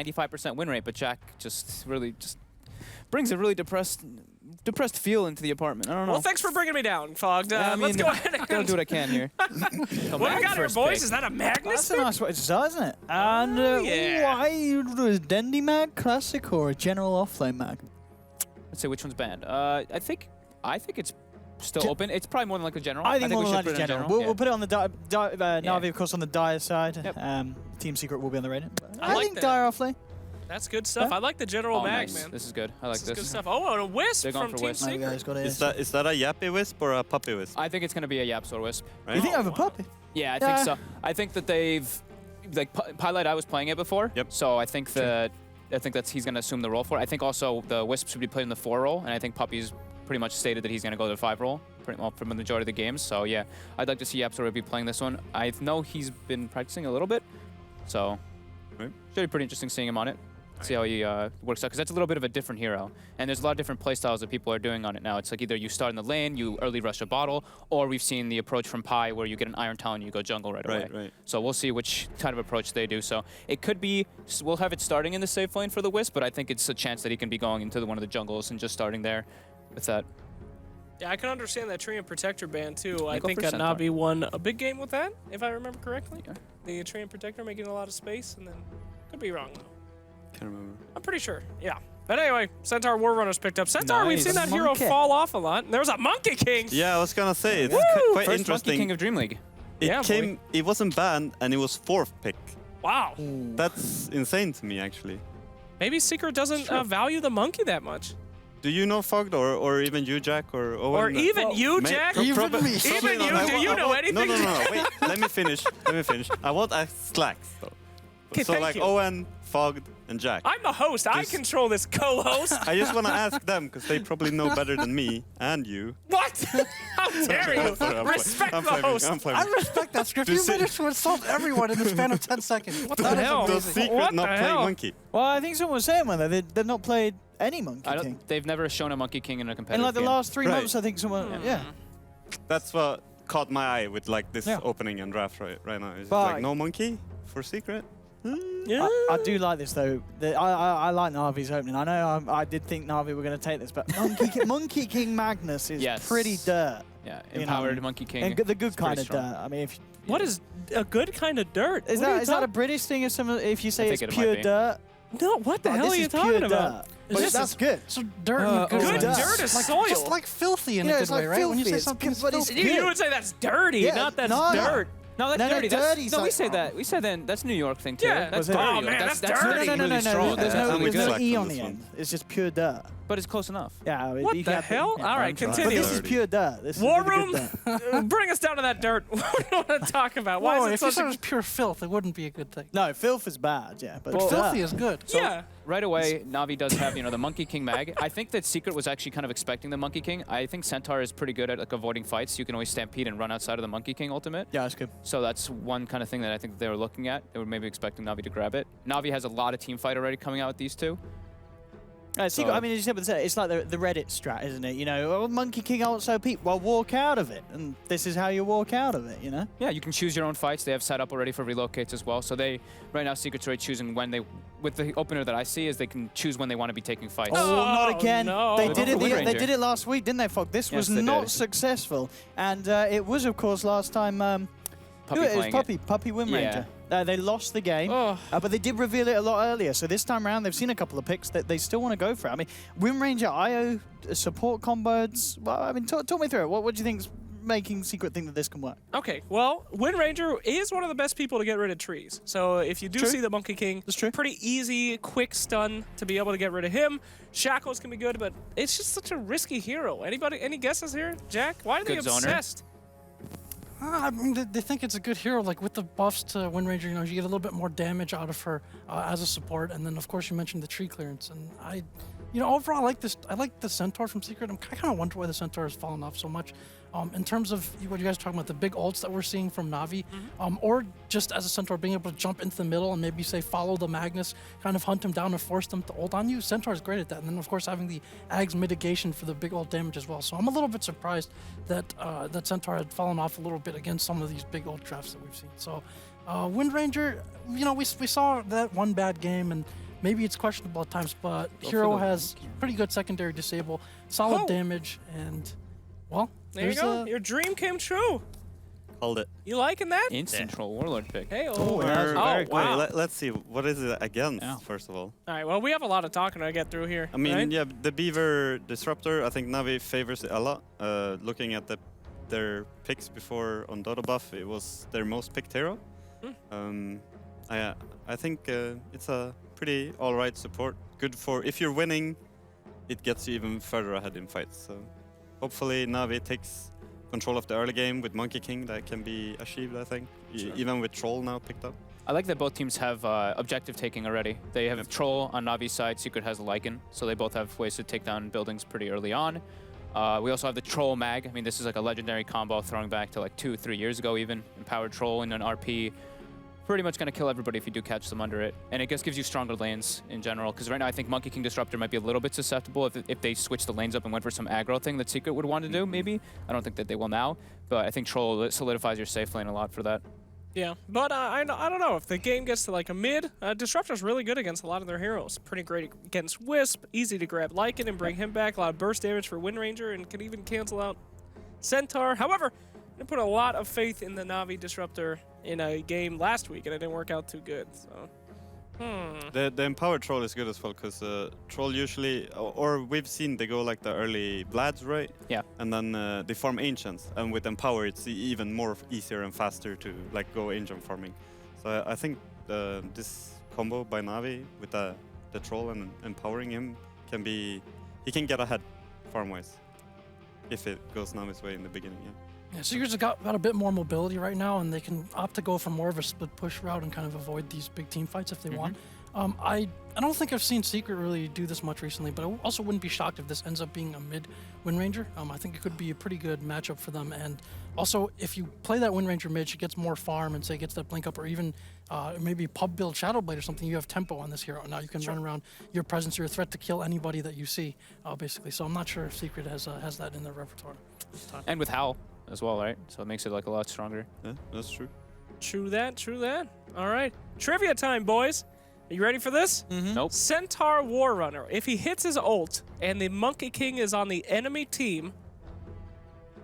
95% win rate, but Jack just really brings a really depressed feel into the apartment. I don't know. Well, thanks for bringing me down, Fogged. Let's go ahead and gotta do what I can here. What do we got here, boys? Is that a Magnus? That's a nice way to start, isn't it? And why is Dendy Mag Classic or a General Offlane Mag? Let's see which one's banned. I think it's still open. It's probably more than like a general. I think more we than should put it in general. general. We'll put it on the Na'Vi, of course, on the Dire side. Yep. Team Secret will be on the Raiden. I like think that. Dire Offlane. That's good stuff. I like the general mag, nice. man. This is good. I like This is good this. stuff. Oh, and a Wisp They're going from for Team Wisp. Secret. Is that a Yappy Wisp or a Puppy Wisp? I think it's gonna be a Yaps or Wisp. Right? You think over Puppy? Yeah, I think so. I think that they've like Pilot. I was playing it before. Yep. So I think that's he's gonna assume the role for it. I think also the Wisp should be played in the 4 role, and I think Puppy's pretty much stated that he's gonna go to the 5 role pretty well for the majority of the games. So yeah, I'd like to see Yaps be playing this one. I know he's been practicing a little bit, so should be pretty interesting seeing him on it. See how he works out, because that's a little bit of a different hero. And there's a lot of different playstyles that people are doing on it now. It's like either you start in the lane, you early rush a bottle, or we've seen the approach from Pi where you get an Iron Talon and you go jungle right away. Right. So we'll see which kind of approach they do. So it could be, we'll have it starting in the safe lane for the Wisp, but I think it's a chance that he can be going into one of the jungles and just starting there with that. Yeah, I can understand that Tree and Protector ban too. I go think for Centaur. Navi won a big game with that, if I remember correctly. Yeah. The Tree and Protector making a lot of space, and then could be wrong though. Can't remember. I'm pretty sure. Yeah. But anyway, Centaur War Runner's picked up. Centaur, we've Nice. seen that hero Monkey. fall off a lot. And there was a Monkey King. Yeah, I was gonna say it's Woo! quite First interesting. Monkey King of DreamLeague. Yeah, It wasn't banned, and it was 4th pick. Wow. That's insane to me, actually. Maybe Secret doesn't value the monkey that much. Do you know Fogged, or even you, Jack, or Owen? Or even you, Jack. Even me. Even you. Do you know anything? No. Wait, let me finish. I want to ask Slacks, though. Okay, So, thank like, you. Owen, Fogged, and Jack. I'm the host. I Just- control this co-host. I just want to ask them, because they probably know better than me and you. What? How dare you? Sorry, Respect I'm the flaming, host. I'm flaming. I respect that script. You managed to insult everyone in the span of 10 seconds. What the That is hell? Does amazing. Secret What not the play hell? Monkey? Well, I think someone was saying one, though. They've not played any Monkey King. They've never shown a Monkey King in a In competitive like the game. last 3 Right. months, I think someone, yeah. That's what caught my eye with like this Yeah. opening and draft right now. It's But- like no Monkey for Secret. Yeah. I do like this though. I like Na'Vi's opening. I know I did think Na'Vi were going to take this, but Monkey King Magnus is Yes. pretty dirt. Yeah, You know, empowered Monkey King. And the good It's pretty kind of strong. dirt. I mean, if What is a good kind of dirt? is What are you that a talking- British thing? If you say I it's think it pure might be. dirt, No, what the hell this are you is talking pure about? dirt. But This that's is- good. So dirt in a good Good way. dirt is like, soil. Just like filthy in Yeah, a it's good way, like right? When you say filthy, something but it's filthy. You would say that's dirty, Yeah, not that's no, no. dirt. No, that's No, dirty. dirty's No, we like- say that. We said then that's New York thing too. Yeah. That's Was it? dirty. Oh, man, that's dirty. No, really strong. There's I'm no with Slack E on on this the one. end. It's just pure dirt. But it's close enough. Yeah. What you the have to- hell? yeah, All right, I'm trying. But continue. this is pure dirt. This War is the room, good dirt. bring us down to that dirt. What do you want to talk about? Why Whoa, is it if you such said it a... was pure filth, it wouldn't be a good thing. No, filth is bad. Yeah, but But filthy dirt. is good. Yeah. Right away, Navi does have, the Monkey King mag. I think that Secret was actually kind of expecting the Monkey King. I think Centaur is pretty good at like avoiding fights. You can always stampede and run outside of the Monkey King ultimate. Yeah, that's good. So that's one kind of thing that I think they were looking at. They were maybe expecting Navi to grab it. Navi has a lot of team fight already coming out with these two. Secret, I mean, as you said, it's like the Reddit strat, isn't it? Oh, Monkey King also peak. Well, walk out of it, and this is how you walk out of it. Yeah, you can choose your own fights. They have set up already for relocates as well. So they, right now, Secret's already choosing when they, with the opener that I see, is they can choose when they want to be taking fights. Oh, not again! no. They They did went it. for Wind They Ranger. did it last week, didn't they, Fog? This Yes, was they not did. successful, and it was, of course, last time. Puppy It was playing Puppy Wind Yeah. Ranger. They lost the game, Oh. but they did reveal it a lot earlier. So this time around, they've seen a couple of picks that they still want to go for it. I mean, Wind Ranger IO support combos. Well, I mean, talk me through it. What do you think's making Secret think that this can work? Okay, well, Wind Ranger is one of the best people to get rid of trees. So if you do True. see the Monkey King, That's true. pretty easy, quick stun to be able to get rid of him. Shackles can be good, but it's just such a risky hero. Any guesses here, Jack? Why are they Good zoner. obsessed? I mean, they think it's a good hero. Like with the buffs to Wind Ranger, you get a little bit more damage out of her as a support. And then, of course, you mentioned the tree clearance. And overall, I like this. I like the Centaur from Secret. I kind of wonder why the Centaur has fallen off so much. In terms of what you guys are talking about, the big ults that we're seeing from Navi, or just as a Centaur being able to jump into the middle and maybe say follow the Magnus, kind of hunt him down and force them to ult on you. Centaur is great at that. And then, of course, having the Ag's mitigation for the big ult damage as well. So I'm a little bit surprised that that Centaur had fallen off a little bit against some of these big ult drafts that we've seen. So Wind Ranger, we saw that one bad game, and maybe it's questionable at times, but Go for Hero the has pretty good secondary disable, solid Oh. damage, and well, There you there's go. a- Your dream came true. Called it. You liking that? Instant troll warlord pick. Hey, Oh, yeah, that's oh, very Wait, wow. let's see. What is it against, Yeah. first of all? All right, well, we have a lot of talking to get through here. I mean, right? yeah, the Beaver Disruptor, I think Navi favors it a lot. Looking at their picks before on Dota buff, it was their most picked hero. I think it's a pretty alright support. Good for if you're winning, it gets you even further ahead in fights. So hopefully Navi takes control of the early game with Monkey King. That can be achieved, I think. Even with Troll now picked up. I like that both teams have objective taking already. They have Troll on Navi's side, Secret has Lycan, so they both have ways to take down buildings pretty early on. We also have the Troll Mag. I mean, this is like a legendary combo throwing back to like 2-3 years ago even. Empowered Troll in an RP. Pretty much going to kill everybody if you do catch them under it. And it just gives you stronger lanes in general, because right now I think Monkey King Disruptor might be a little bit susceptible if they switch the lanes up and went for some aggro thing that Secret would want to do, maybe. I don't think that they will now, but I think Troll solidifies your safe lane a lot for that. Yeah, but I don't know. If the game gets to like a mid, Disruptor's really good against a lot of their heroes. Pretty great against Wisp, easy to grab Lycan and bring him back. A lot of burst damage for Wind Ranger and can even cancel out Centaur. However, I put a lot of faith in the Navi Disruptor in a game last week, and it didn't work out too good. So, The Empowered Troll is good as well, because Troll usually, or we've seen they go like the early Vlads, right? Yeah. And then they farm Ancients, and with Empower it's even more easier and faster to like go Ancient farming. So I think this combo by Navi with the Troll and empowering him can be, he can get ahead farm-wise if it goes Navi's way in the beginning, yeah. Yeah, Secret's got a bit more mobility right now, and they can opt to go for more of a split push route and kind of avoid these big team fights if they want. I don't think I've seen Secret really do this much recently, but I also wouldn't be shocked if this ends up being a mid Wind Ranger. I think it could be a pretty good matchup for them, and also if you play that Wind Ranger mid, she gets more farm and say gets that blink up, or even maybe pub build Shadow Blade or something. You have tempo on this hero. Now you can run around your presence, you're a threat to kill anybody that you see, basically. So I'm not sure if Secret has that in their repertoire this time. And with Howl as well, right? So it makes it like a lot stronger. Yeah, that's true. true that, true that. All right, trivia time, boys. Are you ready for this? Nope. Centaur War Runner. If he hits his ult and the Monkey King is on the enemy team,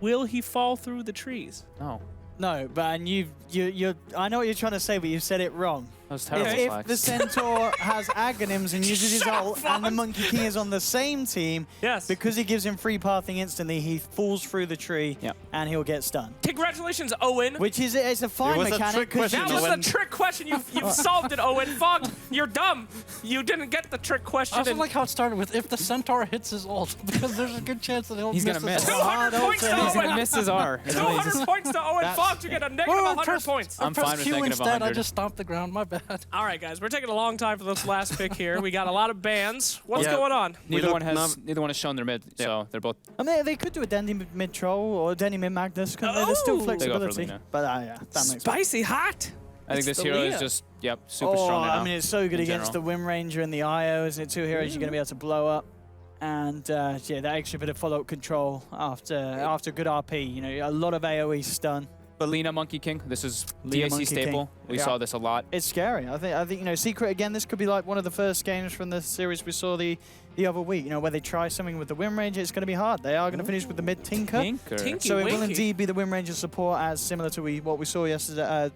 will he fall through the trees? No. No, but and you're I know what you're trying to say, but you've said it wrong. That was terrible, If Slax. the Centaur has Aghanims and uses his Shut up, ult, and the Fox. Monkey King is on the same team, Yes. because he gives him free pathing instantly, he falls through the tree, Yep. and he'll get stunned. Congratulations, Owen. Which is it's a fine was a mechanic. trick 'cause question, you That just- was Owen. a trick question. You've solved it, Owen. Fuck, you're dumb. You didn't get the trick question. I also and like how it started with if the Centaur hits his ult, because there's a good chance that he'll He's miss gonna his miss. ult. 200 points to He's gonna Owen. miss his R. 200 points to Owen Fox. You get a negative 100 points. I'm pressed fine with Q negative instead. I 100. just stomped the ground. My bad. All right, guys, we're taking a long time for this last pick here. We got a lot of bans. What's Yeah. going on? Neither look one has shown their mid, so they're both. I mean, they could do a Dendy mid Troll or Dendy mid Magnus. There's still Oh! They go for flexibility. Lina. But yeah, that makes sense. Spicy hot. I think It's this the hero Leah. is just super strong right now. I mean, it's so good in against the general. Wind Ranger and the IO, isn't it? Two heroes you're going to be able to blow up. And yeah, that extra bit of follow-up control after good RP. You know, a lot of AoE stun. But Lina Monkey King, this is Lina DAC Monkey staple. King. We Yeah. saw this a lot. It's scary. I think you know, Secret again. This could be like one of the first games from the series we saw the other week. You know, where they try something with the Wind Ranger. It's going to be hard. They are going to finish with the mid Tinker. Tinker. Tinky So it will winky. indeed be the Wind Ranger support, as similar to what we saw yesterday,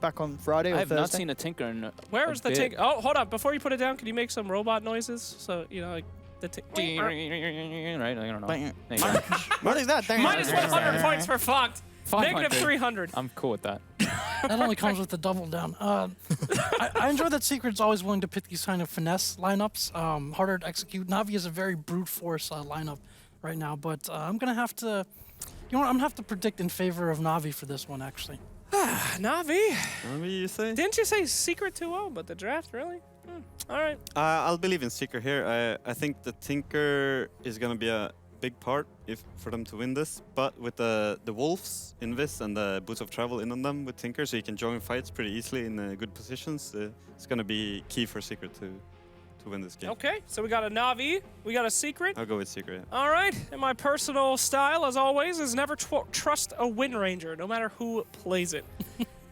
back on Friday or I have Thursday. not seen a Tinker in Where a is the bit. tick? Oh, hold on. Before you put it down, can you make some robot noises? So, you know, like the tick. Right? I don't know. Bang. There you go. What is that? Minus 100 points for fucked. 500. Negative 300. I'm cool with that. That only comes with the double down. I enjoy that Secret's always willing to pick these kind of finesse lineups, harder to execute. Navi is a very brute force lineup right now, but I'm gonna have to, you know what? I'm gonna have to predict in favor of Navi for this one, actually. Navi. What you say? Didn't you say Secret 2-0, but the draft, really? All right. I'll believe in Secret here. I think the Tinker is gonna be a big part for them to win this. But with the Wolves in this and the Boots of Travel in on them with Tinker, so you can join fights pretty easily in good positions. It's gonna be key for Secret to win this game. Okay, so we got a Navi, we got a Secret. I'll go with Secret. All right, and my personal style, as always, is never trust a Wind Ranger, no matter who plays it.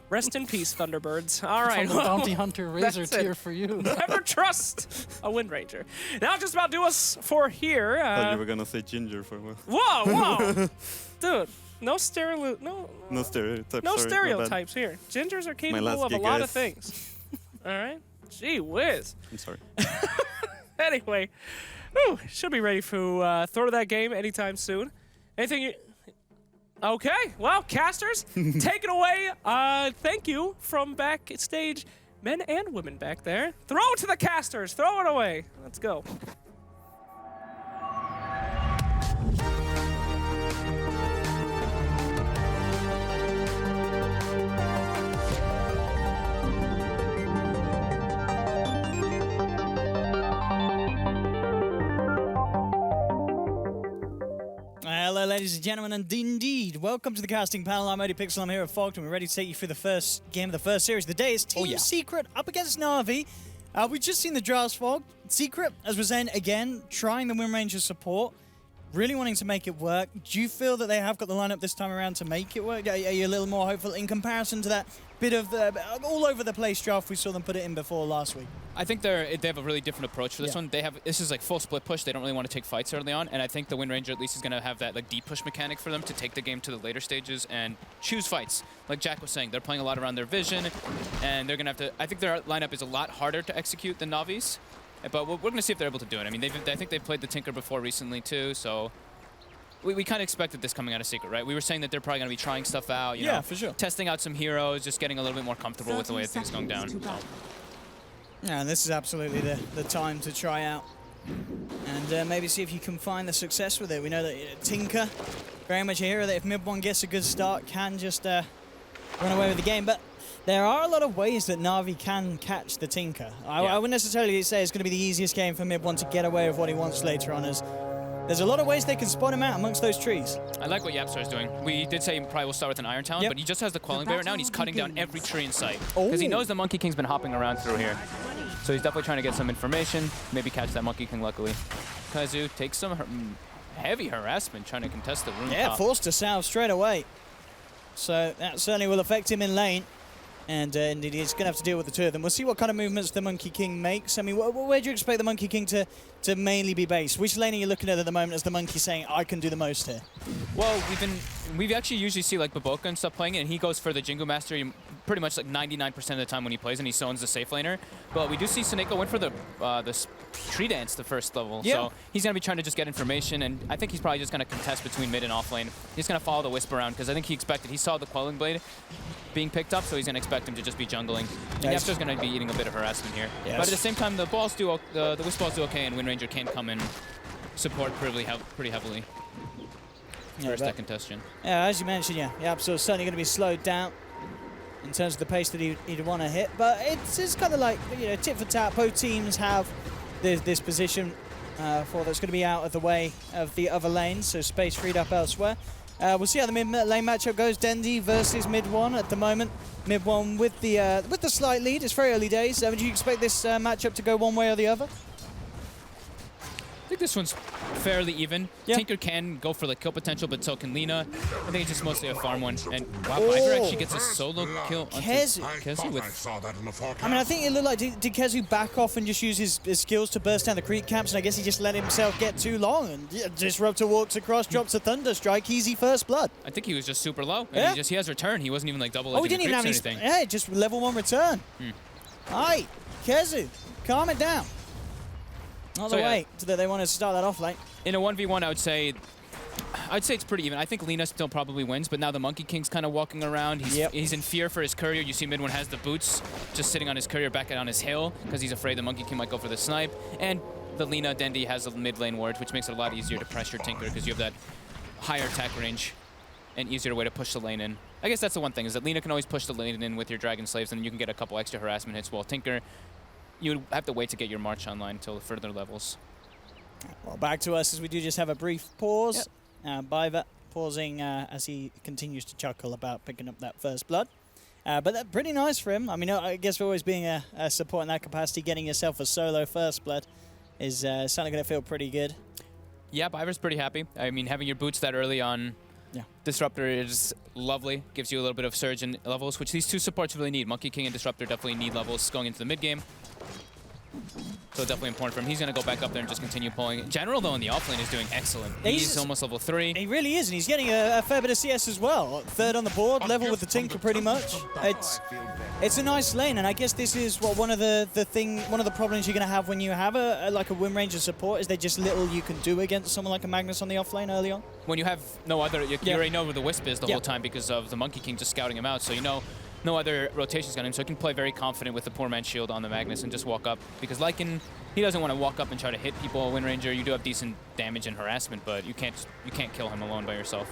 Rest in peace, Thunderbirds. All From right. the Bounty Hunter Razor That's it. tier for you. Never trust a Wind Ranger. Now just about do us for here. Thought you were gonna say ginger for a while. Whoa. Dude, no stereotypes. No stereotypes. No sorry, my bad. stereotypes here. Gingers are capable last of a gig, lot of guys. things. All right. Gee whiz. I'm sorry. Anyway, whew, should be ready for throw to that game anytime soon. Anything you... Okay, well, casters, take it away. Thank you from backstage, men and women back there. Throw it to the casters. Throw it away. Let's go. Hello, ladies and gentlemen, and indeed, welcome to the casting panel. I'm ODPixel, I'm here at Fogged, and we're ready to take you through the first game of the first series. The day is Team Secret up against Na'Vi. We've just seen the drafts, Fogged. Secret, as we're saying again, trying the Wind Ranger support, really wanting to make it work. Do you feel that they have got the lineup this time around to make it work? Are you a little more hopeful in comparison to that bit of the all over the place draft we saw them put it in before last week? I think they have a really different approach for this one. This is like full split push. They don't really want to take fights early on, and I think the Wind Ranger at least is going to have that like deep push mechanic for them to take the game to the later stages and choose fights. Like Jack was saying, they're playing a lot around their vision, and they're going to have to. I think their lineup is a lot harder to execute than Navi's, but we're going to see if they're able to do it. I mean, I think they've played the Tinker before recently too, so. We kind of expected this coming out of Secret, right? We were saying that they're probably going to be trying stuff out, you know, for sure. testing out some heroes, just getting a little bit more comfortable with the way things going down. Yeah, and this is absolutely the time to try out and maybe see if you can find the success with it. We know that Tinker, very much a hero that if mid-1 gets a good start, can just run away with the game. But there are a lot of ways that Na'Vi can catch the Tinker. I wouldn't necessarily say it's going to be the easiest game for mid-1 to get away with what he wants later on, as there's a lot of ways they can spot him out amongst those trees. I like what Yapstar is doing. We did say he probably will start with an Iron Talon, but he just has the Quelling Blade right now, and he's cutting down every tree in sight. Because he knows the Monkey King's been hopping around through here. So he's definitely trying to get some information, maybe catch that Monkey King, luckily. Kazu takes some heavy harassment trying to contest the room top. Forced to salve straight away. So that certainly will affect him in lane. And indeed, he's going to have to deal with the two of them. We'll see what kind of movements the Monkey King makes. I mean, where do you expect the Monkey King to mainly be based? Which lane are you looking at the moment as the Monkey saying, I can do the most here? Well, we actually usually see like Baboka and stuff playing it, and he goes for the Jingu Master pretty much like 99% of the time when he plays, and he zones the safe laner. But we do see Soneko went for the tree dance the first level, so he's going to be trying to just get information, and I think he's probably just going to contest between mid and off lane. He's going to follow the Wisp around, because I think he saw the Quelling Blade being picked up, so he's going to expect him to just be jungling. And Yapstar's going to be eating a bit of harassment here. Yes. But at the same time, the Wisp balls do okay, and Wind Ranger can come and support pretty heavily. First that contestation. Yeah, as you mentioned, Yapstar's certainly going to be slowed down in terms of the pace that he'd want to hit. But it's kind of like, tit for tat. Both teams have this position for that's going to be out of the way of the other lanes, so space freed up elsewhere. We'll see how the mid-lane matchup goes. Dendi versus mid-1 at the moment. Mid-1 with the slight lead. It's very early days. Would you expect this matchup to go one way or the other? I think this one's fairly even. Tinker can go for the kill potential, but so can Lina. I think it's just mostly a farm one. And wow, Piper actually gets a solo kill on Kezu with... I mean, I think it looked like, did Kezu back off and just use his skills to burst down the creep camps, and I guess he just let himself get too long, and Disruptor walks across, drops a Thunder Strike, easy first blood. I think he was just super low. And he has return. He wasn't even like double edging he didn't even have anything. Yeah, just level 1 return. Alright, Kezu, calm it down. Not the way that they want to start that off lane. In a 1v1, I'd say it's pretty even. I think Lina still probably wins, but now the Monkey King's kind of walking around. He's in fear for his courier. You see mid one has the boots, just sitting on his courier back on his hill, because he's afraid the Monkey King might go for the snipe. And the Lina Dendi has a mid lane ward, which makes it a lot easier to pressure Tinker, because you have that higher attack range and easier way to push the lane in. I guess that's the one thing, is that Lina can always push the lane in with your Dragon Slaves, and you can get a couple extra harassment hits, while Tinker, you would have to wait to get your March online until further levels. Well, back to us as we do just have a brief pause. Biva pausing as he continues to chuckle about picking up that first blood. But that's pretty nice for him. I mean, I guess for always being a support in that capacity, getting yourself a solo first blood is certainly going to feel pretty good. Yeah, Biver's pretty happy. I mean, having your boots that early on Yeah. Disruptor is lovely, gives you a little bit of surge in levels, which these two supports really need. Monkey King and Disruptor definitely need levels going into the mid game. So definitely important for him. He's going to go back up there and just continue pulling. General, though, in the offlane is doing excellent. He's almost level 3. He really is, and he's getting a fair bit of CS as well. Third on the board, level with the Tinker pretty much. It's a nice lane, and I guess this is what one of the problems you're going to have when you have like a Wind Ranger support is there's just little you can do against someone like a Magnus on the offlane early on. When you have no other, you already know where the Wisp is the whole time because of the Monkey King just scouting him out, so you know no other rotations got him, so he can play very confident with the Poor Man's Shield on the Magnus and just walk up. Because Lycan, he doesn't want to walk up and try to hit people. Wind Ranger, you do have decent damage and harassment, but you can't kill him alone by yourself.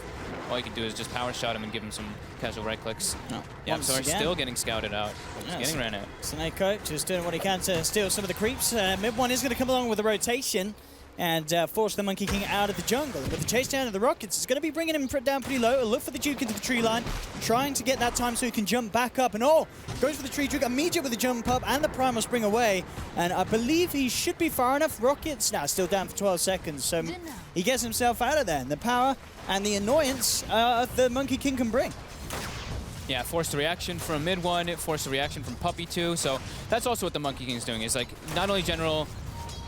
All you can do is just power shot him and give him some casual right clicks. No. Yeah, so we're still getting scouted out. He's getting ran out. Snakeo just doing what he can to steal some of the creeps. Mid one is going to come along with a rotation and force the Monkey King out of the jungle. With the chase down of the Rockets, it's going to be bringing him down pretty low. A look for the Duke into the tree line, trying to get that time so he can jump back up. And goes for the tree Duke, immediate with the jump up and the Primal Spring away. And I believe he should be far enough. Rockets, still down for 12 seconds. So he gets himself out of there. And the power and the annoyance the Monkey King can bring. Yeah, forced reaction from mid one, forced reaction from Puppey too. So that's also what the Monkey King is doing. Is like not only General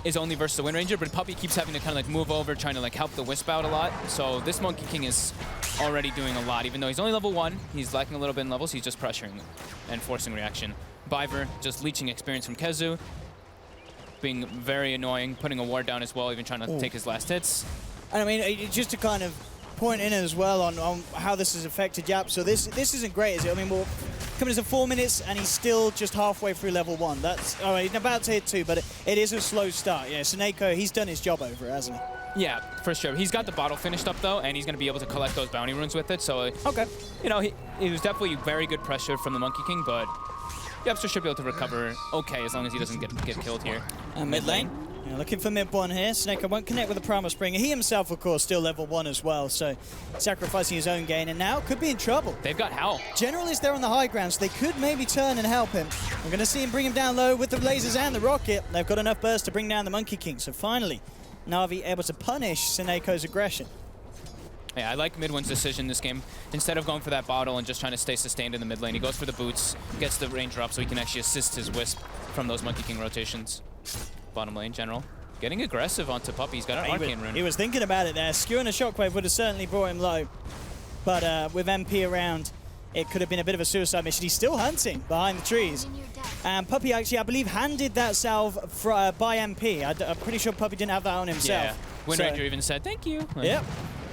is only versus the Wind Ranger, but Puppey keeps having to kind of like move over, trying to like help the Wisp out a lot. So this Monkey King is already doing a lot, even though he's only level 1. He's lacking a little bit in levels. He's just pressuring and forcing reaction. Biver just leeching experience from Kezu, being very annoying, putting a ward down as well, even trying to take his last hits. And I mean, just to kind of point in as well on how this has affected Yap. So this isn't great, is it? I mean, we're coming to 4 minutes and he's still just halfway through level 1. That's he's about to hit 2, but it is a slow start. Yeah, Snakeo, he's done his job over it, hasn't he? Yeah, for sure. He's got the bottle finished up though, and he's going to be able to collect those bounty runes with it. So okay, you know, it was definitely very good pressure from the Monkey King, but Yapster should be able to recover okay as long as he doesn't get killed here. Mid lane. Yeah, looking for mid one here. Snakeo won't connect with the Primal Spring. He himself, of course, still level 1 as well, so sacrificing his own gain, and now could be in trouble. They've got Howl. General is there on the high ground, so they could maybe turn and help him. We're going to see him bring him down low with the lasers and the rocket. They've got enough burst to bring down the Monkey King, so finally, Na'Vi able to punish Snakeo's aggression. Yeah, I like Mid-One's decision this game. Instead of going for that bottle and just trying to stay sustained in the mid lane, he goes for the boots, gets the range drop so he can actually assist his Wisp from those Monkey King rotations. Bottom lane, General. Getting aggressive onto Puppey. He's got an Arcane Rune. He was thinking about it there. Skewing a Shockwave would have certainly brought him low. But with MP around, it could have been a bit of a suicide mission. He's still hunting behind the trees. And Puppey actually, I believe, handed that salve by MP. I'm pretty sure Puppey didn't have that on himself. Yeah, Wind Ranger even said, thank you. Yep.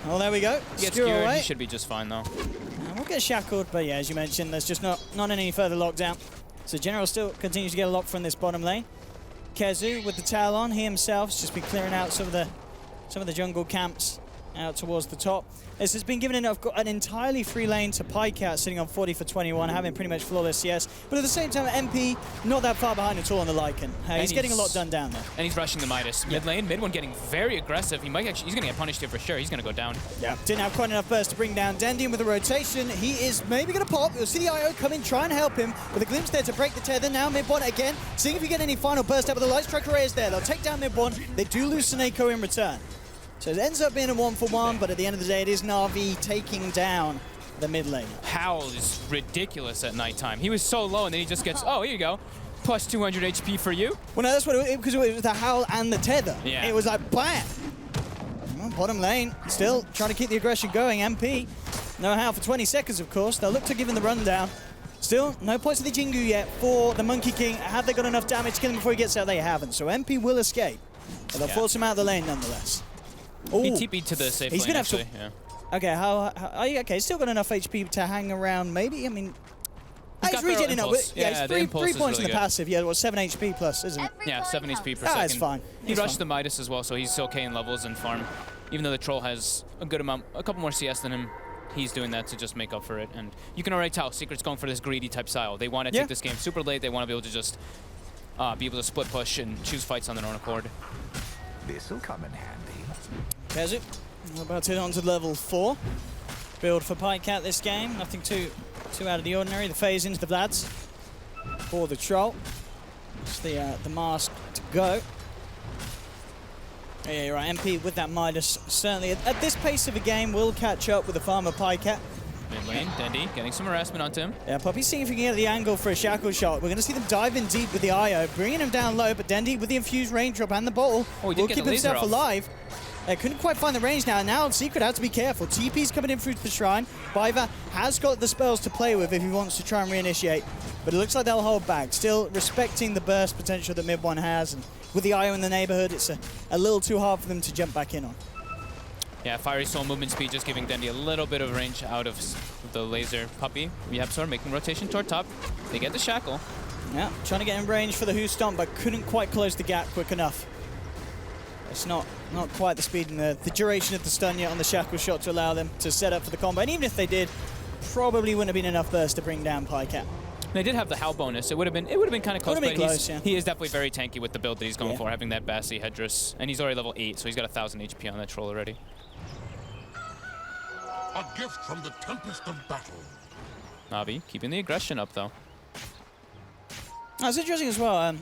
Well, there we go. Gets Skewer skewered. away. He should be just fine, though. And we'll get shackled, but yeah, as you mentioned, there's just not any further lockdown. So General still continues to get a lot from this bottom lane. Kezu with the Talon, he himself's just been clearing out some of the jungle camps out towards the top. This has been given an entirely free lane to Pycat, sitting on 40 for 21, having pretty much flawless CS. But at the same time, MP not that far behind at all on the Lycan. He's getting a lot done down there. And he's rushing the Midas. Mid lane, mid one getting very aggressive. He's going to get punished here for sure. He's going to go down. Yeah. Didn't have quite enough burst to bring down Dendian with a rotation. He is maybe going to pop. You'll see the IO come in, try and help him with a glimpse there to break the tether. Now mid one again, seeing if you get any final burst out, but the Light Strike Array is there. They'll take down mid one. They do lose Snakeo in return. So it ends up being a 1-for-1, but at the end of the day, it is Na'Vi taking down the mid lane. Howl is ridiculous at nighttime. He was so low, and then he just gets, oh, here you go. Plus 200 HP for you. Well, no, that's what it was, because it was the Howl and the tether. Yeah. It was like, bam! Well, bottom lane, still trying to keep the aggression going. MP, no Howl for 20 seconds, of course. They'll look to give him the rundown. Still, no points of the Jingu yet for the Monkey King. Have they got enough damage to kill him before he gets out? They haven't. So MP will escape. But they'll force him out of the lane nonetheless. Ooh. He TP'd to the safe lane, gonna actually. have to, okay, okay, still got enough HP to hang around, maybe? I mean, he's regen enough. Yeah, he's three points really in the good. passive. Yeah, well, 7 HP plus, isn't it? Yeah, 7 HP per Ah, second. it's fine. He It's rushed fine. the Midas as well, so he's okay in levels and farm. Even though the Troll has a good amount, a couple more CS than him, he's doing that to just make up for it. And you can already tell, Secret's going for this greedy type style. They want to take this game super late. They want to be able to just be able to split push and choose fights on their own accord. This'll come in handy. There's it. We're about to hit on to level 4. Build for Pycat this game. Nothing too out of the ordinary. The phase into the Vlads for the Troll. It's the mask to go. Yeah, you're right. MP with that Midas certainly at this pace of a game will catch up with the farmer Pycat. Mid lane, Dendy getting some harassment onto him. Yeah, Puppy's seeing if he can get the angle for a shackle shot. We're going to see them dive in deep with the IO, bringing him down low, but Dendy with the infused raindrop and the bottle Oh, he did will get keep the laser himself off. alive. Couldn't quite find the range now. Now Secret has to be careful. TP's coming in through the shrine. Biva has got the spells to play with if he wants to try and reinitiate, but it looks like they'll hold back. Still respecting the burst potential that mid one has, and with the IO in the neighborhood, it's a little too hard for them to jump back in on. Yeah, Fiery Soul movement speed just giving Dendy a little bit of range out of the laser. Puppy, YapzOr making rotation toward top. They get the shackle. Yeah, trying to get in range for the Who Stomp, but couldn't quite close the gap quick enough. It's not quite the speed and the duration of the stun yet on the shackle shot to allow them to set up for the combo. And even if they did, probably wouldn't have been enough burst to bring down Pycat. They did have the Howl bonus. It would have been kind of close, but he is definitely very tanky with the build that he's going for, having that Bassy Headdress, and he's already level 8, so he's got 1,000 HP on that troll already. A gift from the Tempest of Battle. Navi keeping the aggression up though. That's interesting as well.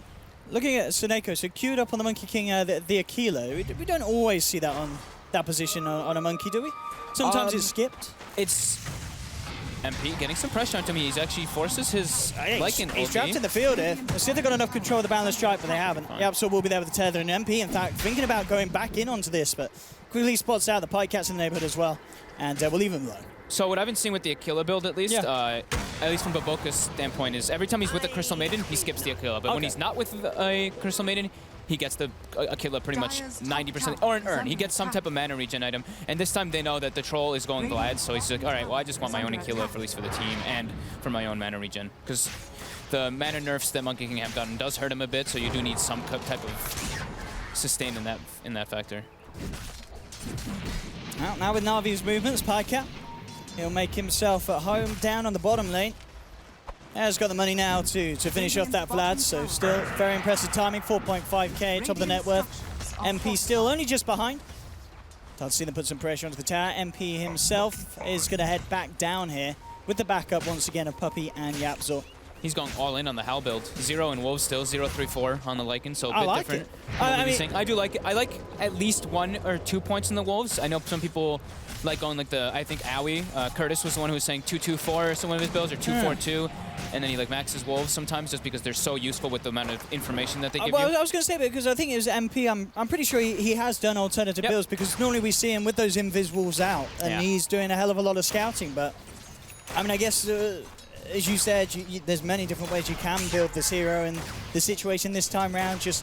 Looking at Suneko, so queued up on the Monkey King, the Aquila. We don't always see that on that position on a Monkey, do we? Sometimes it's skipped. It's MP getting some pressure onto me. He actually forces his Lycan He's trapped in the field here. Let's see if they've got enough control of the Boundless Strike, but they haven't. YapzOr will be there with the tether, and MP, in fact, thinking about going back in onto this, but quickly spots out the Pycat's in the neighborhood as well, and we'll leave him low. So what I've been seeing with the Aquila build, at least from Baboka's standpoint, is every time he's with the Crystal Maiden, he skips the Aquila. But when he's not with a Crystal Maiden, he gets the Aquila pretty much 90%, or an Urn. He gets some type of mana regen item. And this time they know that the Troll is going Glad, so he's like, all right, well, I just want my own Aquila, at least for the team, and for my own mana regen. Because the mana nerfs that Monkey King have done does hurt him a bit, so you do need some type of sustain in that factor. Now with Navi's movements, Pycat, he'll make himself at home down on the bottom lane. Has got the money now to finish off that Vlad, so still very impressive timing. 4.5k, top of the net worth. MP still only just behind. I'll see them put some pressure onto the tower. MP himself is going to head back down here with the backup once again of Puppy and YapzOr. He's going all in on the Howl build. 0 and Wolves still, 0-3-4 on the Lycan, so a bit like different. it. I do like it. I like at least 1 or 2 points in the Wolves. I know some people like going like I think Owie, Curtis was the one who was saying 2-2-4 or some of his builds, or 2-4-2, and then he like maxes Wolves sometimes just because they're so useful with the amount of information that they give you. I was going to say, because I think it was MP, I'm pretty sure he has done alternative builds, because normally we see him with those Invis Wolves out, and he's doing a hell of a lot of scouting, but I mean, I guess as you said, there's many different ways you can build this hero, and the situation this time around just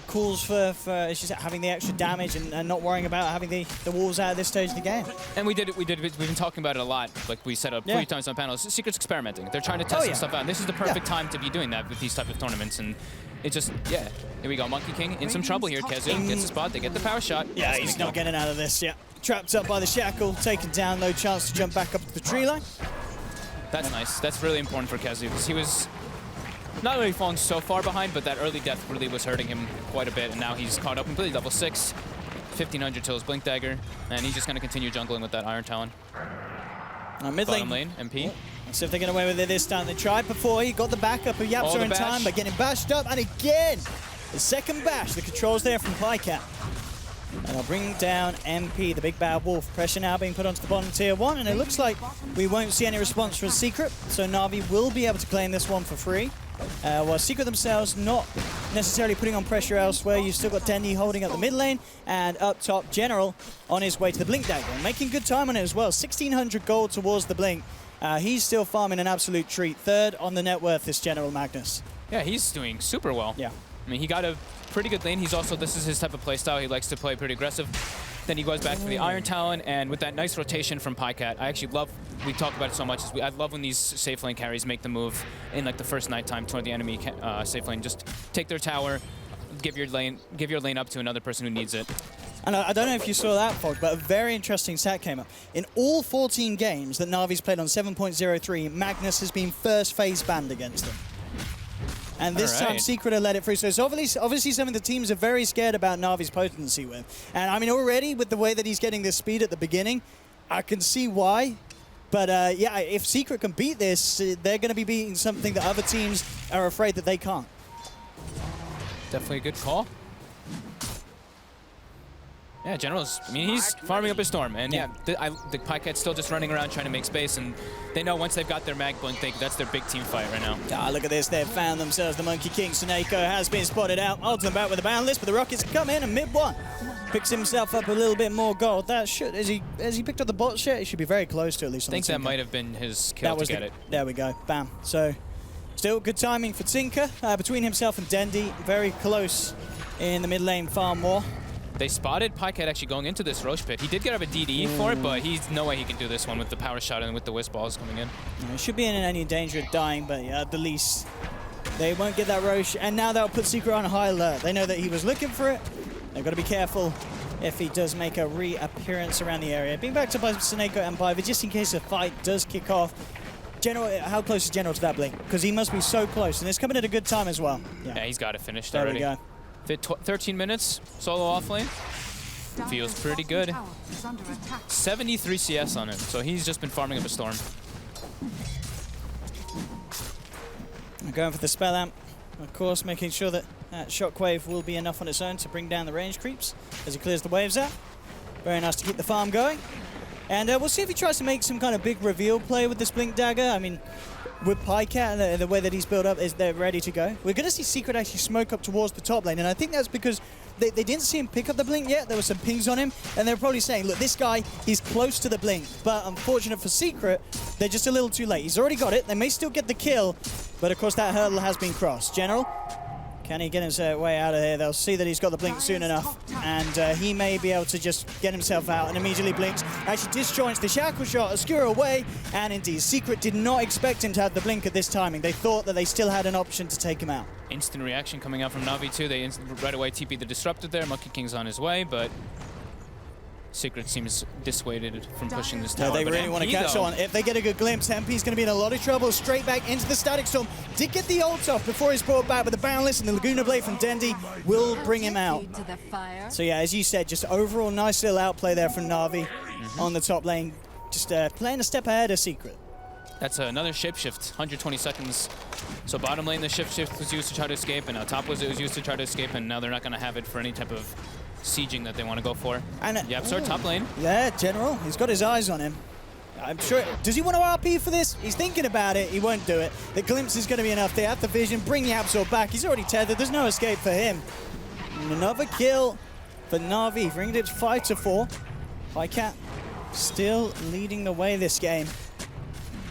calls for as you said, having the extra damage and not worrying about having the wolves out at this stage of the game. And we've been talking about it a lot, like we said a few times on panels. Secret's experimenting. They're trying to test some stuff out, and this is the perfect time to be doing that with these type of tournaments. And it just, here we go. Monkey King in some trouble here. Kezu gets the spot. They get the power shot. Yeah, he's not getting out of this. Yeah, trapped up by the shackle, taken down, no chance to jump back up to the tree line. That's nice. That's really important for Kezu, because he was not really falling so far behind, but that early death really was hurting him quite a bit, and now he's caught up completely. Level 6, 1500 till his Blink Dagger, and he's just going to continue jungling with that Iron Talon. Mid lane. Bottom lane, MP. Let's see if they get away with it this time. They tried before. He got the backup of YapzOr in time, but getting bashed up, and again, the second bash. The controls there from Pycat. And I'll bring down MP, the big bad wolf. Pressure now being put onto the bottom tier 1, and it looks like we won't see any response from Secret, so Na'Vi will be able to claim this one for free. While Secret themselves not necessarily putting on pressure elsewhere. You've still got Dendy holding up the mid lane, and up top, General on his way to the Blink Dagger, making good time on it as well. 1,600 gold towards the Blink. He's still farming an absolute treat. Third on the net worth, this General Magnus. Yeah, he's doing super well. Yeah. I mean, he got a pretty good lane. He's also, this is his type of playstyle. He likes to play pretty aggressive. Then he goes back for the Iron Talon, and with that nice rotation from Pycat, I actually love, we talk about it so much, I love when these safe lane carries make the move in like the first nighttime toward the enemy safe lane. Just take their tower, give your lane up to another person who needs it. And I don't know if you saw that, Fog, but a very interesting stat came up. In all 14 games that Na'Vi's played on 7.03, Magnus has been first phase banned against them. And this time, Secret have let it through. So it's obviously something the teams are very scared about Na'Vi's potency with. And I mean, already with the way that he's getting this speed at the beginning, I can see why. But yeah, if Secret can beat this, they're going to be beating something that other teams are afraid that they can't. Definitely a good call. Yeah, General's, I mean, he's farming up a storm. And yeah, the Pyket's still just running around trying to make space. And they know once they've got their mag blink, that's their big team fight right now. Ah, look at this. They've found themselves the Monkey King. Suneko has been spotted out. Ultimate back with the Boundless, but the Rockets come in and mid-1. Picks himself up a little bit more gold. That should, as he picked up the bot shit, he should be very close to at least. I think that might have been his kill to get it. There we go. Bam. So, still good timing for Tinker. Between himself and Dendi, very close in the mid lane farm war. They spotted Pyket actually going into this Roche pit. He did get up a DD for it, but he's no way he can do this one with the power shot and with the Wisp balls coming in. He should be in any danger of dying, but yeah, at the least, they won't get that Roche. And now that'll put Secret on high alert. They know that he was looking for it. They've got to be careful if he does make a reappearance around the area. Being backed up by Suneko and Biva, just in case a fight does kick off. General, how close is General to that blink? Because he must be so close, and it's coming at a good time as well. Yeah, he's got it finished there already. There we go. 13 minutes, solo offlane. Feels pretty good. 73 CS on him, so he's just been farming up a storm. Going for the spell amp, of course, making sure that Shockwave will be enough on its own to bring down the range creeps as he clears the waves out. Very nice to keep the farm going. And we'll see if he tries to make some kind of big reveal play with this Blink Dagger. I mean, with Pycat, the way that he's built up, they're ready to go. We're going to see Secret actually smoke up towards the top lane, and I think that's because they didn't see him pick up the Blink yet. There were some pings on him, and they're probably saying, look, this guy, he's close to the Blink. But unfortunate for Secret, they're just a little too late. He's already got it. They may still get the kill, but of course that hurdle has been crossed. General, can he get his way out of here? They'll see that he's got the blink soon enough, and he may be able to just get himself out and immediately blinks. Actually disjoints the shackle shot, Oscura away, and indeed, Secret did not expect him to have the blink at this timing. They thought that they still had an option to take him out. Instant reaction coming out from Na'Vi too. They right away TP the Disrupted there. Monkey King's on his way, but Secret seems dissuaded from pushing this tower. No, they really want to catch on. If they get a good glimpse, MP's going to be in a lot of trouble. Straight back into the Static Storm. Did get the ult off before he's brought back, but the Boundless and the Laguna Blade from Dendi will bring him out. So yeah, as you said, just overall nice little outplay there from Na'Vi on the top lane. Just playing a step ahead of Secret. That's another shapeshift, 120 seconds. So bottom lane, the shift was used to try to escape, and top was used to try to escape, and now they're not going to have it for any type of sieging that they want to go for. And YapzOr top lane. Yeah, General, he's got his eyes on him. I'm sure. Does he want to RP for this? He's thinking about it. He won't do it. The glimpse is going to be enough. They have the vision. Bring YapzOr back. He's already tethered. There's no escape for him. And another kill for Na'Vi, bringing it to 5-4. Pycat still leading the way this game.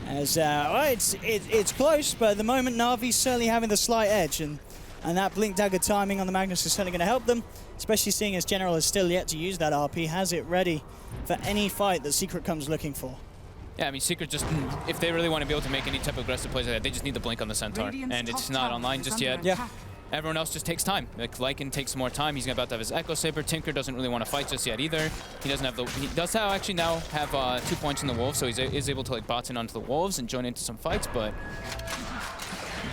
As it's close, but at the moment Na'Vi's certainly having the slight edge, and that Blink Dagger timing on the Magnus is certainly going to help them, especially seeing as General is still yet to use that RP, has it ready for any fight that Secret comes looking for. Yeah, I mean, Secret just, if they really want to be able to make any type of aggressive plays like that, they just need the Blink on the Centaur, and it's not online just yet. Yeah. Everyone else just takes time. Like Lycan takes more time. He's about to have his Echo Saber. Tinker doesn't really want to fight just yet either. He doesn't have the. He does actually now have 2 points in the Wolves, so he is able to like bot in onto the Wolves and join into some fights. But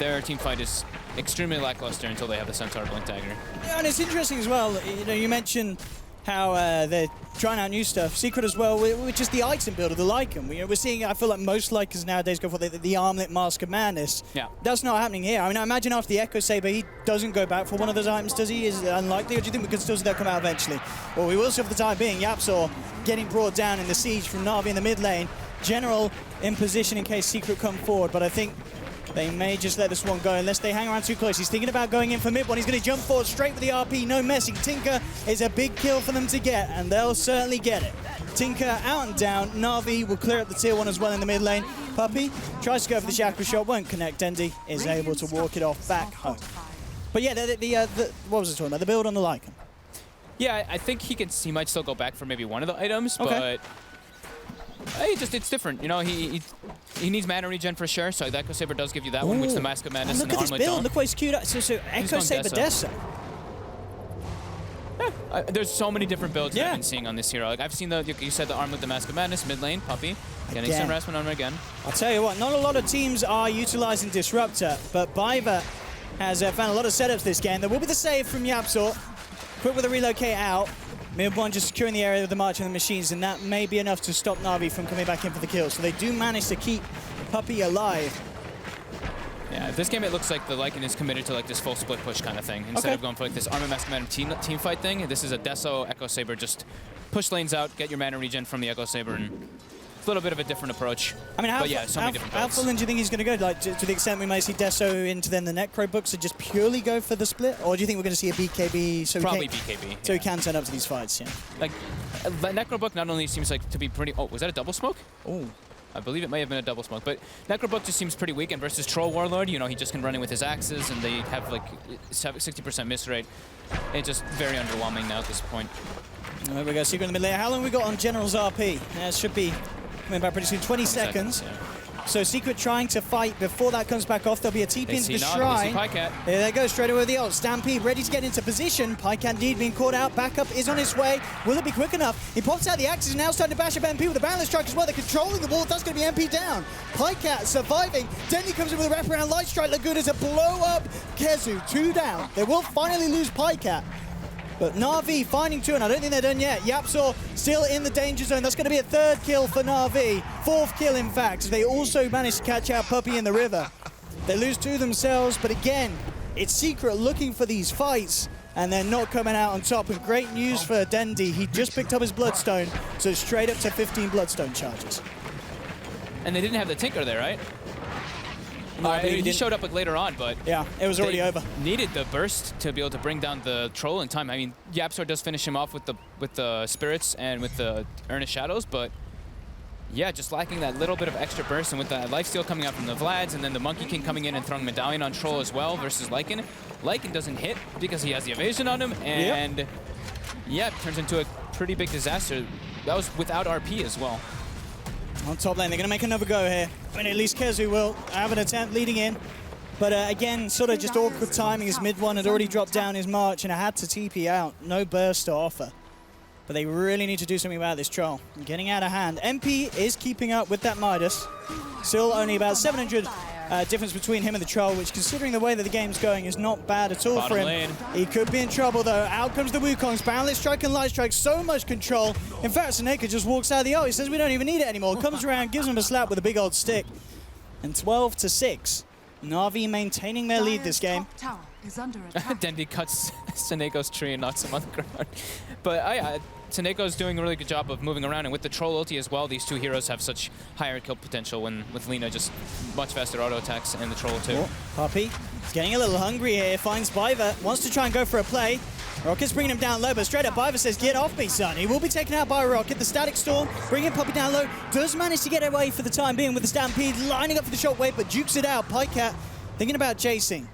their team fight is extremely lackluster until they have the Centaur Blink Dagger. Yeah, and it's interesting as well. You know, you mentioned how they're trying out new stuff. Secret as well, which is the item build of the Lycan. We're seeing, I feel like most Lycans nowadays go for the armlet Mask of Madness. Yeah. That's not happening here. I mean, I imagine after the Echo Saber, he doesn't go back for one of those items, does he? Is it unlikely, or do you think we could still see that come out eventually? Well, we will see for the time being. YapzOr getting brought down in the siege from Na'Vi in the mid lane. General in position in case Secret come forward, but I think they may just let this one go unless they hang around too close. He's thinking about going in for mid one. He's going to jump forward straight with the RP, no messing. Tinker is a big kill for them to get, and they'll certainly get it. Tinker out and down. Na'Vi will clear up the tier 1 as well in the mid lane. Puppey tries to go for the shackle shot, won't connect. Dendi is able to walk it off back home. But yeah, what was I talking about? The build on the Lycan. Yeah, I think he might still go back for maybe one of the items, okay. But it's different. You know, he needs mana regen for sure, so the Echo Saber does give you that one, which the Mask of Madness and the Armlet don't. Look at this build, look what he's queued up. So Echo Saber Dessa. Yeah, there's so many different builds that I've been seeing on this hero. Like I've seen you said the Armlet, the Mask of Madness, mid lane, Puppey, getting some harassment on him again. I'll tell you what, not a lot of teams are utilizing Disruptor, but Biva has found a lot of setups this game. There will be the save from YapzOr. Quick with a relocate out. Mid one just securing the area with the March and the Machines, and that may be enough to stop Na'Vi from coming back in for the kill. So they do manage to keep Puppey alive. Yeah, This game, it looks like the Lycan is committed to like this full split push kind of thing. Instead of going for like this Armor Mask Madam team fight thing, this is a Deso Echo Saber. Just push lanes out, get your mana regen from the Echo Saber, and it's a little bit of a different approach. I mean, but yeah, so many different builds. How full in do you think he's going to go? Like to the extent we may see Deso into then the Necro books and just purely go for the split, or do you think we're going to see a BKB? So Probably BKB. So he can turn up to these fights. Yeah. Like Necro book not only seems like to be pretty. Oh, was that a double smoke? Oh. I believe it may have been a double smoke, but Necrobook just seems pretty weak, and versus Troll Warlord, you know, he just can run in with his axes, and they have like 60% miss rate. It's just very underwhelming now at this point. There we go, Secret in the middle there. How long have we got on General's RP? It should be coming back pretty soon, 20 seconds. Yeah. So Secret trying to fight before that comes back off. There'll be a TP into the shrine. There they go, straight away with the ult. Stampede ready to get into position. Pycat indeed being caught out. Backup is on its way. Will it be quick enough? He pops out the axes and now starting to bash up MP with a balance strike as well. They're controlling the wall. That's going to be MP down. Pycat surviving. Dendy comes in with a wraparound light strike. Laguna to blow up Kezu. 2 down. They will finally lose Pycat. But Na'Vi finding 2, and I don't think they're done yet. Yapzor still in the danger zone. That's going to be a 3rd kill for Na'Vi. 4th kill, in fact, as they also managed to catch out Puppey in the river. They lose 2 themselves, but again, it's Secret looking for these fights, and they're not coming out on top. And great news for Dendy. He just picked up his Bloodstone, so straight up to 15 Bloodstone charges. And they didn't have the Tinker there, right? No, he showed up like later on, but yeah, it was already over. Needed the burst to be able to bring down the troll in time. I mean, Yapzor does finish him off with the spirits and with the Earnest Shadows, but yeah, just lacking that little bit of extra burst, and with that lifesteal coming out from the Vlads, and then the Monkey King coming in and throwing Medallion on Troll as well versus Lycan. Lycan doesn't hit because he has the evasion on him, and yeah, it turns into a pretty big disaster. That was without RP as well. On top lane, they're going to make another go here. I mean, at least Kezu will have an attempt leading in. But again, sort of just awkward timing as mid one had already dropped down his march and had to TP out. No burst to offer. But they really need to do something about this troll. Getting out of hand. MP is keeping up with that Midas. Still only about 700 difference between him and the troll, which, considering the way that the game's going, is not bad at all for him. Lane. He could be in trouble, though. Out comes the Wukongs. Boundless Strike and Light Strike. So much control. In fact, Seneca just walks out of the ult. He says we don't even need it anymore. Comes around, gives him a slap with a big old stick. And 12-6. Na'Vi maintaining their lead this game. Dendy cuts Seneco's tree and knocks him on the ground. But Seneco's doing a really good job of moving around, and with the Troll ulti as well, these 2 heroes have such higher kill potential when with Lina just much faster auto attacks and the Troll too. Oh, Puppey is getting a little hungry here, finds Biver, wants to try and go for a play. Rocket's bringing him down low, but straight up Biver says, get off me, son. He will be taken out by Rocket. The Static Storm, bringing Puppey down low, does manage to get away for the time being with the Stampede, lining up for the shockwave, but jukes it out. Pycat thinking about chasing,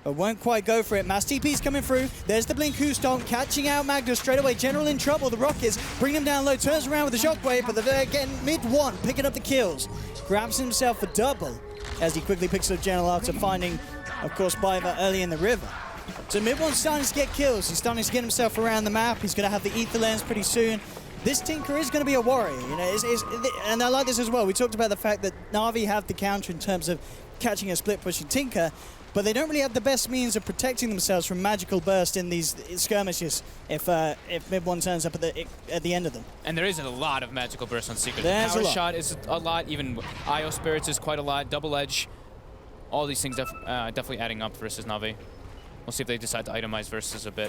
but won't quite go for it. Mass TP's coming through. There's the Blink Stomp, catching out Magnus straight away. General in trouble. The Rockets bring him down low, turns around with the shockwave, but they're again mid-1, picking up the kills. Grabs himself a double as he quickly picks up General after finding, of course, Biver early in the river. So mid-1's starting to get kills. He's starting to get himself around the map. He's going to have the Ether Lens pretty soon. This Tinker is going to be a warrior, you know, and I like this as well. We talked about the fact that Na'Vi have the counter in terms of catching a split-pushing Tinker, but they don't really have the best means of protecting themselves from magical burst in these skirmishes if mid-1 turns up at the end of them. And there is a lot of magical burst on Secret. There's Power a lot. Shot is a lot, even Io Spirits is quite a lot, Double Edge. All these things definitely adding up versus Na'Vi. We'll see if they decide to itemize versus a bit.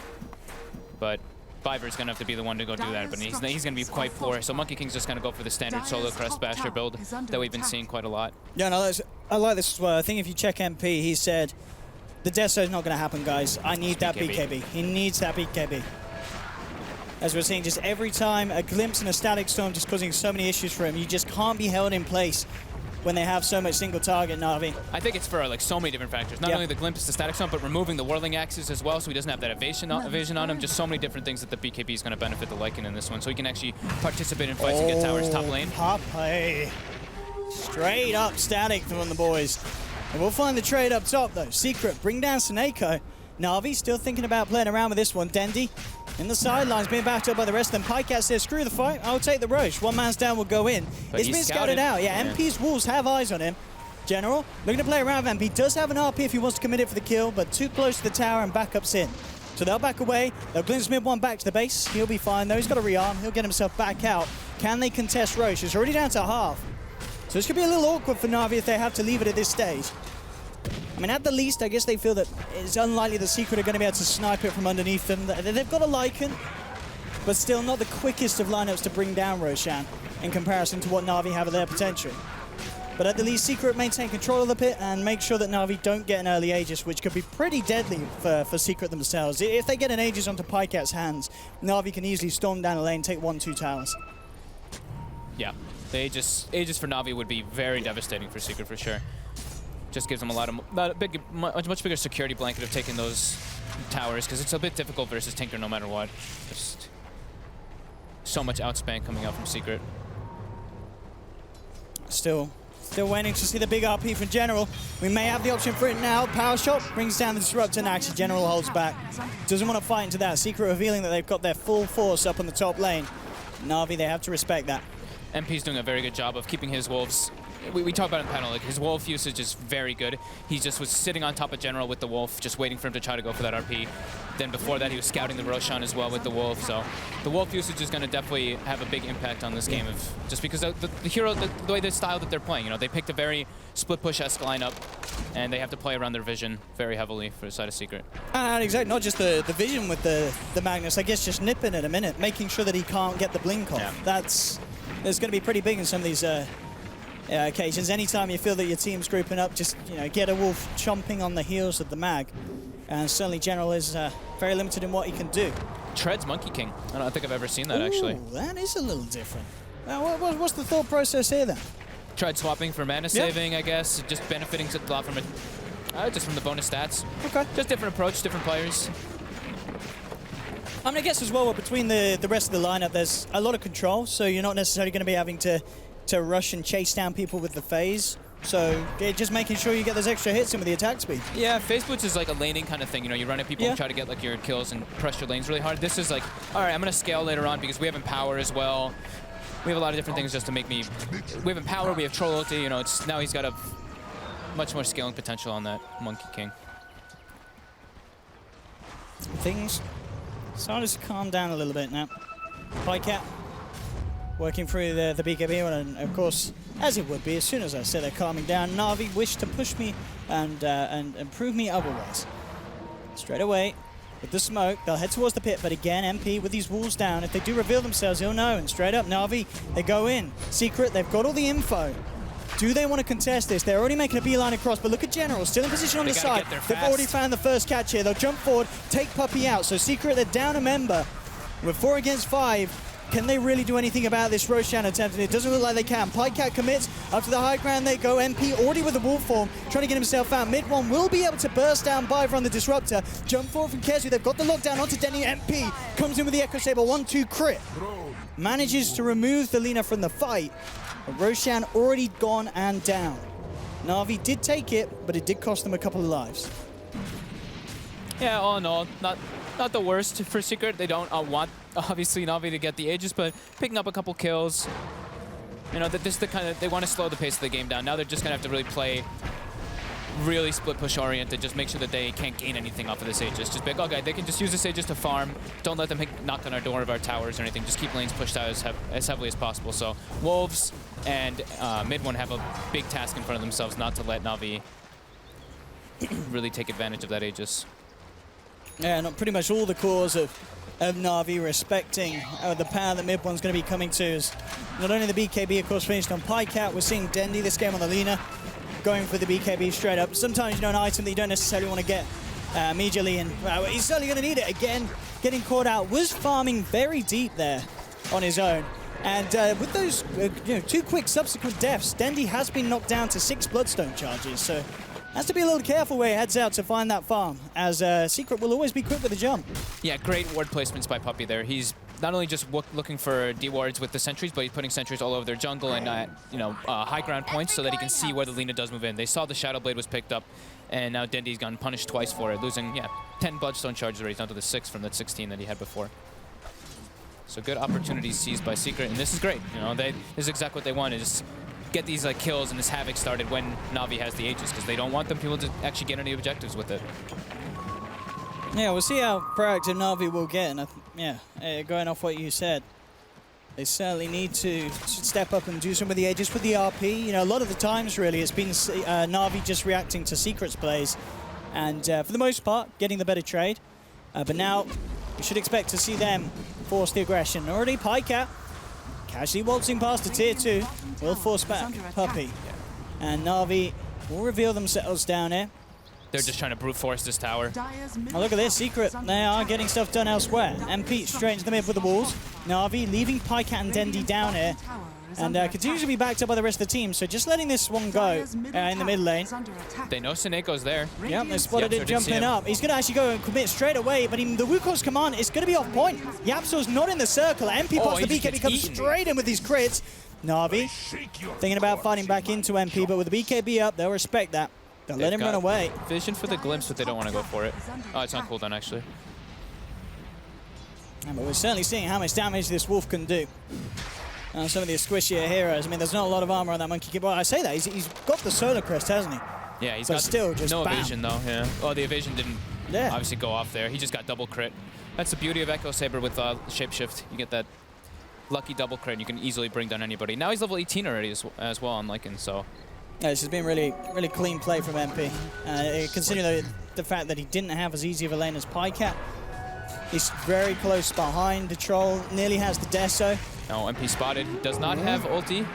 But Biver's going to have to be the one to go do that, but he's going to be quite poor. So Monkey King's just going to go for the standard solo Crest Basher build that we've been seeing quite a lot. Yeah, no, I like this as well. I think if you check MP, he said, the Deso's not going to happen, guys. I need that BKB. He needs that BKB. As we're seeing, just every time a glimpse and a Static Storm just causing so many issues for him. You just can't be held in place when they have so much single target Na'Vi. I think it's for like so many different factors. Not only the glimpse, the Static Storm, but removing the Whirling Axes as well, so he doesn't have that evasion on him. Just so many different things that the BKB is going to benefit the Lycan in this one, so he can actually participate in fights and get towers top lane. Puppey. Straight up Static from the boys. And we'll find the trade up top though. Secret, bring down Seneko. Na'Vi still thinking about playing around with this one. Dendy in the sidelines, being backed up by the rest of them. Pycat says, screw the fight, I'll take the Roche. One man's down will go in. But It's been scouted out. Yeah, MP's Wolves have eyes on him. General, looking to play around with MP. Does have an RP if he wants to commit it for the kill, but too close to the tower and backups in. So they'll back away. They'll glimpse mid-1 back to the base. He'll be fine, though. He's got a rearm. He'll get himself back out. Can they contest Roche? It's already down to half. So this could be a little awkward for Na'Vi if they have to leave it at this stage. I mean, at the least, I guess they feel that it's unlikely the Secret are going to be able to snipe it from underneath them. They've got a Lycan, but still not the quickest of lineups to bring down Roshan in comparison to what Na'Vi have at their potential. But at the least, Secret maintain control of the pit and make sure that Na'Vi don't get an early Aegis, which could be pretty deadly for Secret themselves. If they get an Aegis onto Pycat's hands, Na'Vi can easily storm down a lane, take 1-2 towers. Yeah, the Aegis for Na'Vi would be very devastating for Secret for sure. Just gives them much bigger security blanket of taking those towers, because it's a bit difficult versus Tinker no matter what. Just so much outspan coming out from Secret. Still waiting to see the big RP from General. We may have the option for it now. Power shot brings down the Disruptor, and actually General holds back. Doesn't want to fight into that. Secret revealing that they've got their full force up on the top lane. Na'Vi, they have to respect that. MP's doing a very good job of keeping his wolves. We talked about it in the panel, like his wolf usage is very good. He just was sitting on top of General with the wolf, just waiting for him to try to go for that RP. Then before that, he was scouting the Roshan as well with the wolf. So the wolf usage is going to definitely have a big impact on this game, just because of the hero, the way the style that they're playing. You know, they picked a very split push-esque lineup, and they have to play around their vision very heavily for the side of Secret. Exactly, not just the vision with the Magnus, I guess just nipping it a minute, making sure that he can't get the blink off. Yeah. That's going to be pretty big in some of these occasions. Anytime you feel that your team's grouping up, just get a wolf chomping on the heels of the mag. And certainly General is very limited in what he can do. Treads Monkey King. I don't think I've ever seen that. Ooh, actually. That is a little different. What's the thought process here then? Tried swapping for mana saving, I guess. Just benefiting a lot from it. Just from the bonus stats. Okay. Just different approach, different players. I mean, I guess as well, between the rest of the lineup, there's a lot of control, so you're not necessarily going to be having to rush and chase down people with the phase. So just making sure you get those extra hits in with the attack speed. Yeah, phase blitz is like a laning kind of thing. You run at people and try to get like your kills and press your lanes really hard. This is like, all right, I'm going to scale later on because we have Empower as well. We have a lot of different things just to make me... We have Empower, we have Troll ulti, now he's got a much more scaling potential on that Monkey King. Things started to calm down a little bit now. Pycat working through the BKB, and of course, as it would be, as soon as I said they're calming down, Na'Vi wish to push me and prove me otherwise. Straight away, with the smoke, they'll head towards the pit, but again, MP with these walls down, if they do reveal themselves, he'll know, and straight up, Na'Vi, they go in. Secret, they've got all the info. Do they want to contest this? They're already making a beeline across, but look at General, still in position on the side. They've already found the first catch here. They'll jump forward, take Puppey out. So Secret, they're down a member. With 4 against 5, can they really do anything about this Roshan attempt? And it doesn't look like they can. Pycat commits, up to the high ground they go. MP already with the wolf form, trying to get himself out. Mid one will be able to burst down by from the Disruptor. Jump forward from Kezu, they've got the lockdown onto Denny. MP comes in with the Echo Saber, 1-2 crit. Manages to remove the Lina from the fight. But Roshan already gone and down. Na'Vi did take it, but it did cost them a couple of lives. Yeah, all in all, not the worst for Secret. They don't want, obviously, Na'Vi to get the Aegis, but picking up a couple kills. That this the kind of, they want to slow the pace of the game down. Now they're just going to have to really play really split push oriented, just make sure that they can't gain anything off of this Aegis. Just be like, okay, they can just use this Aegis to farm. Don't let them knock on our door of our towers or anything. Just keep lanes pushed out as heavily as possible. So Wolves and mid one have a big task in front of themselves, not to let Na'Vi really take advantage of that Aegis. Yeah, not pretty much all the cores of Na'Vi respecting the power that mid one's going to be coming to. Is not only the BKB, of course, finished on Pycat, we're seeing Dendi this game on the Lina, going for the BKB straight up. Sometimes, an item that you don't necessarily want to get immediately, and he's certainly going to need it again. Getting caught out, was farming very deep there on his own. And with those 2 quick subsequent deaths, Dendi has been knocked down to 6 Bloodstone charges, so has to be a little careful where he heads out to find that farm, as Secret will always be quick with the jump. Yeah, great ward placements by Puppey there. He's not only just looking for D-wards with the sentries, but he's putting sentries all over their jungle and high ground points so that he can see where the Lina does move in. They saw the Shadow Blade was picked up, and now Dendi's gotten punished twice for it, losing 10 Bloodstone charges already, down to the 6 from that 16 that he had before. So good opportunities seized by Secret, and this is great. This is exactly what they want, is get these kills and this havoc started when Na'Vi has the Aegis, because they don't want them people to actually get any objectives with it. Yeah, we'll see how proactive Na'Vi will get, and going off what you said. They certainly need to step up and do some of the edges with the RP. You know, a lot of the times, really, it's been Na'Vi just reacting to Secret's plays. And for the most part, getting the better trade. But now, we should expect to see them force the aggression. Already, Pycat, casually waltzing past the tier 2, will force back Puppey. And Na'Vi will reveal themselves down here. They're just trying to brute force this tower. Oh, look at this, Secret. They are getting stuff done elsewhere. MP straight into the mid with the walls. Na'Vi leaving Pycat and Dendi down here. And continues to be backed up by the rest of the team, so just letting this one go in the mid lane. They know Sineko's there. Yep, they spotted Yapzor it did jumping see him. up. He's going to actually go and commit straight away, but the Wukong's command is going to be off point. Yapzor's not in the circle. MP pops he the just BKB, gets comes eaten. straight in with these crits. Na'Vi thinking about fighting back into MP, but with the BKB up, they'll respect that. They'll let him run away. Vision for the glimpse, but they don't want to go for it. Oh, it's on cooldown, actually. But we're certainly seeing how much damage this wolf can do. Some of the squishier heroes. I mean, there's not a lot of armor on that monkey. Well, I say that. He's got the solar crest, hasn't he? Yeah, he's But got still just no bam. evasion, though. Yeah. Oh, the evasion didn't Yeah. obviously go off there. He just got double crit. That's the beauty of Echo Saber with Shapeshift. You get that lucky double crit, and you can easily bring down anybody. Now he's level 18 already as well on Lycan, so... Yeah, this has been really clean play from MP. Considering the fact that he didn't have as easy of a lane as Pycat. He's very close behind the troll, nearly has the Deso. No, MP spotted. He does not have ulti.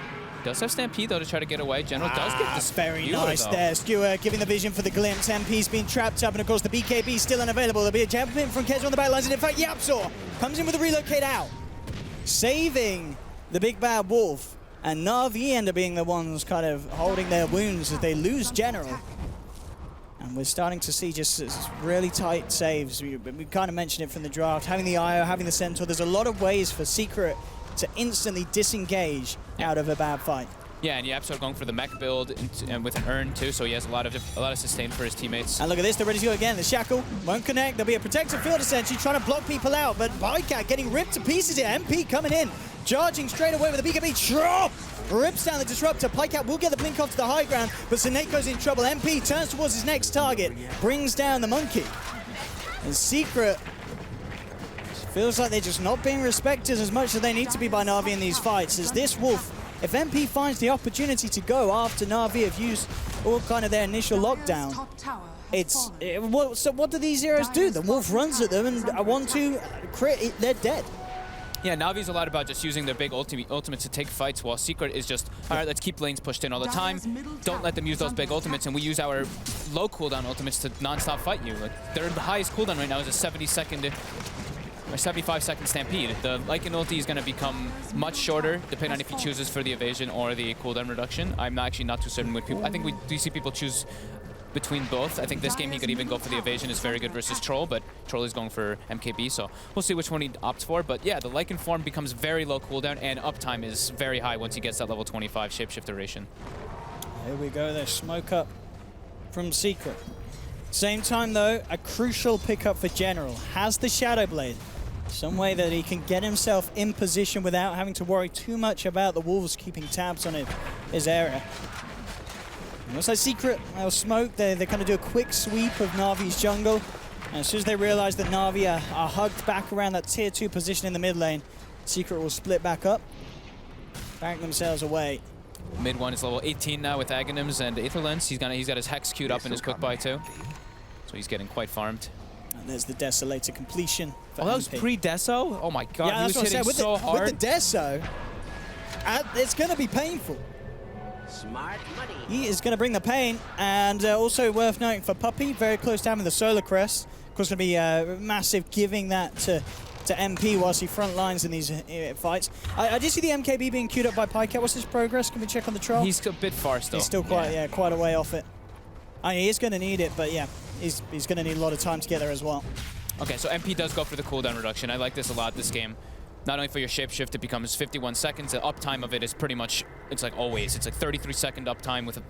Does have Stampede, though, to try to get away. General does get this. Very skewer, nice though. there. Skewer giving the vision for the glimpse. MP's been trapped up, and of course the BKB still unavailable. There'll be a jump in from Kez on the back lines, and in fact, Yapzor comes in with a relocate out, saving the big bad wolf. And Na'Vi end up being the ones kind of holding their wounds as they lose General. And we're starting to see just really tight saves. We kind of mentioned it from the draft. Having the IO, having the Centaur, there's a lot of ways for Secret to instantly disengage out of a bad fight. Yeah, and Yapzor going for the mech build and with an urn too, so he has a lot of sustain for his teammates. And look at this, they're ready to go again. The Shackle won't connect. There'll be a protective field essentially trying to block people out, but Pycat getting ripped to pieces here. MP coming in, charging straight away with the BKB. Chop! Rips down the Disruptor. Pycat will get the blink off to the high ground, but Sineko's in trouble. MP turns towards his next target, brings down the monkey. And Secret feels like they're just not being respected as much as they need to be by Na'Vi in these fights, as this wolf, if MP finds the opportunity to go after Na'Vi have used all kind of their initial lockdown, so what do these heroes do? The wolf runs at them and I want to crit, they're dead. Yeah, Navi's a lot about just using their big ultimates to take fights, while Secret is just, all right, let's keep lanes pushed in all the time. Don't let them use those big ultimates, and we use our low cooldown ultimates to non-stop fight you. Like, their highest cooldown right now is a 70-second or 75-second Stampede. The Lycan ulti is going to become much shorter, depending on if he chooses for the evasion or the cooldown reduction. I'm actually not too certain what people... I think we do see people choose between both. I think this game he could even go for the evasion. Is very good versus Troll, but Troll is going for MKB, so we'll see which one he opts for. But yeah, the Lycan form becomes very low cooldown, and uptime is very high once he gets that level 25 shapeshift duration. Here we go, there's smoke up from Secret. Same time though, a crucial pickup for General. Has the Shadow Blade. Some way that he can get himself in position without having to worry too much about the Wolves keeping tabs on his area. And looks like Secret, they'll smoke, they kind of do a quick sweep of Na'Vi's jungle. And as soon as they realize that Na'Vi are hugged back around that tier 2 position in the mid lane, Secret will split back up, back themselves away. Mid one is level 18 now with Aghanims and Aetherlens. He's got his Hex queued up in his quick buy too. So he's getting quite farmed. And there's the Desolator completion for Oh, that was MP. pre-Deso? Oh my god, Yeah, he was that's what I hitting said. so hard. With the Deso, it's going to be painful. Smart money. He is going to bring the pain, and also worth noting for Puppey, very close to having the Solar Crest. Of course, going to be massive giving that to MP whilst he front lines in these fights. I did see the MKB being queued up by Pycat. What's his progress? Can we check on the troll? He's a bit far still. He's still quite a way off it. I mean, he is going to need it, but yeah, he's going to need a lot of time to get there as well. Okay, so MP does go for the cooldown reduction. I like this a lot this game. Not only for your shapeshift, it becomes 51 seconds. The uptime of it is pretty much, it's like always. It's like 33-second uptime with a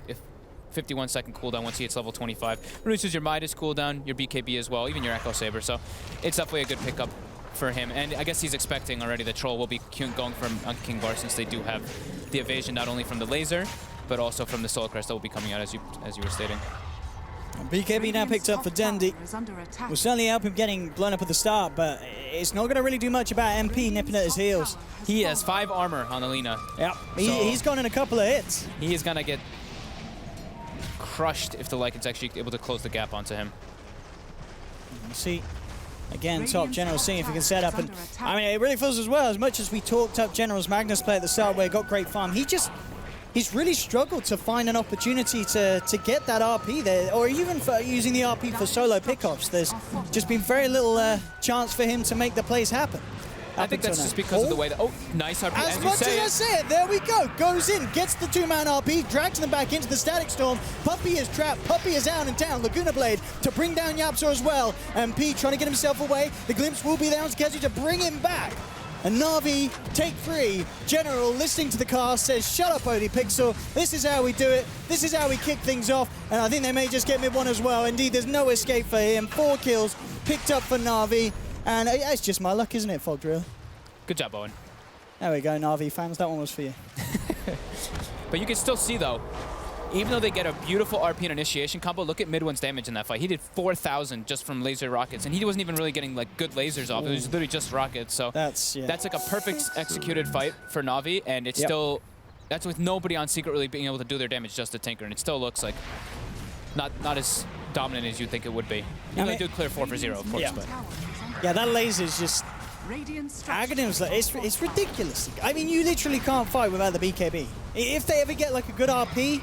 51-second cooldown once he hits level 25. Reduces your Midas cooldown, your BKB as well, even your Echo Saber. So it's definitely a good pickup for him. And I guess he's expecting already the Troll will be going from King Bar, since they do have the evasion not only from the laser, but also from the Soul Crest that will be coming out as you were stating. BKB now picked up for Dendi. Will certainly help him getting blown up at the start, but it's not going to really do much about MP nipping at his heels. He has 5 armor on Alina. Yep, he's gone in a couple of hits. He is going to get crushed if the Lycan's actually able to close the gap onto him. You see, again, top General seeing if he can set up. And I mean, it really feels as well, as much as we talked up General's Magnus play at the start where he got great farm, he's really struggled to find an opportunity to get that RP there, or even for using the RP for solo pickoffs. There's just been very little chance for him to make the plays happen. I think that's just because of the way that... Oh, nice RP. As much as I say it, there we go. Goes in, gets the 2-man RP, drags them back into the Static Storm. Puppey is trapped. Puppey is out and down. Laguna Blade to bring down Yapso as well. MP trying to get himself away. The glimpse will be there on Skezi to bring him back. And Na'Vi, take 3. General, listening to the cast, says, shut up, ODPixel. This is how we do it. This is how we kick things off. And I think they may just get mid 1 as well. Indeed, there's no escape for him. 4 kills picked up for Na'Vi. And it's just my luck, isn't it, Fogdrill? Good job, Owen. There we go, Na'Vi fans. That one was for you. But you can still see, though, even though they get a beautiful RP and initiation combo, look at Mid1's damage in that fight. He did 4,000 just from laser rockets, and he wasn't even really getting like good lasers off. It was literally just rockets. So that's like a perfect executed fight for Na'Vi, and it's still, that's with nobody on Secret really being able to do their damage, just a Tinker, and it still looks like not as dominant as you'd think it would be. You they do clear 4 for 0, of course, but yeah, that laser's just Aghanim's like, it's ridiculous. I mean, you literally can't fight without the BKB. If they ever get like a good RP,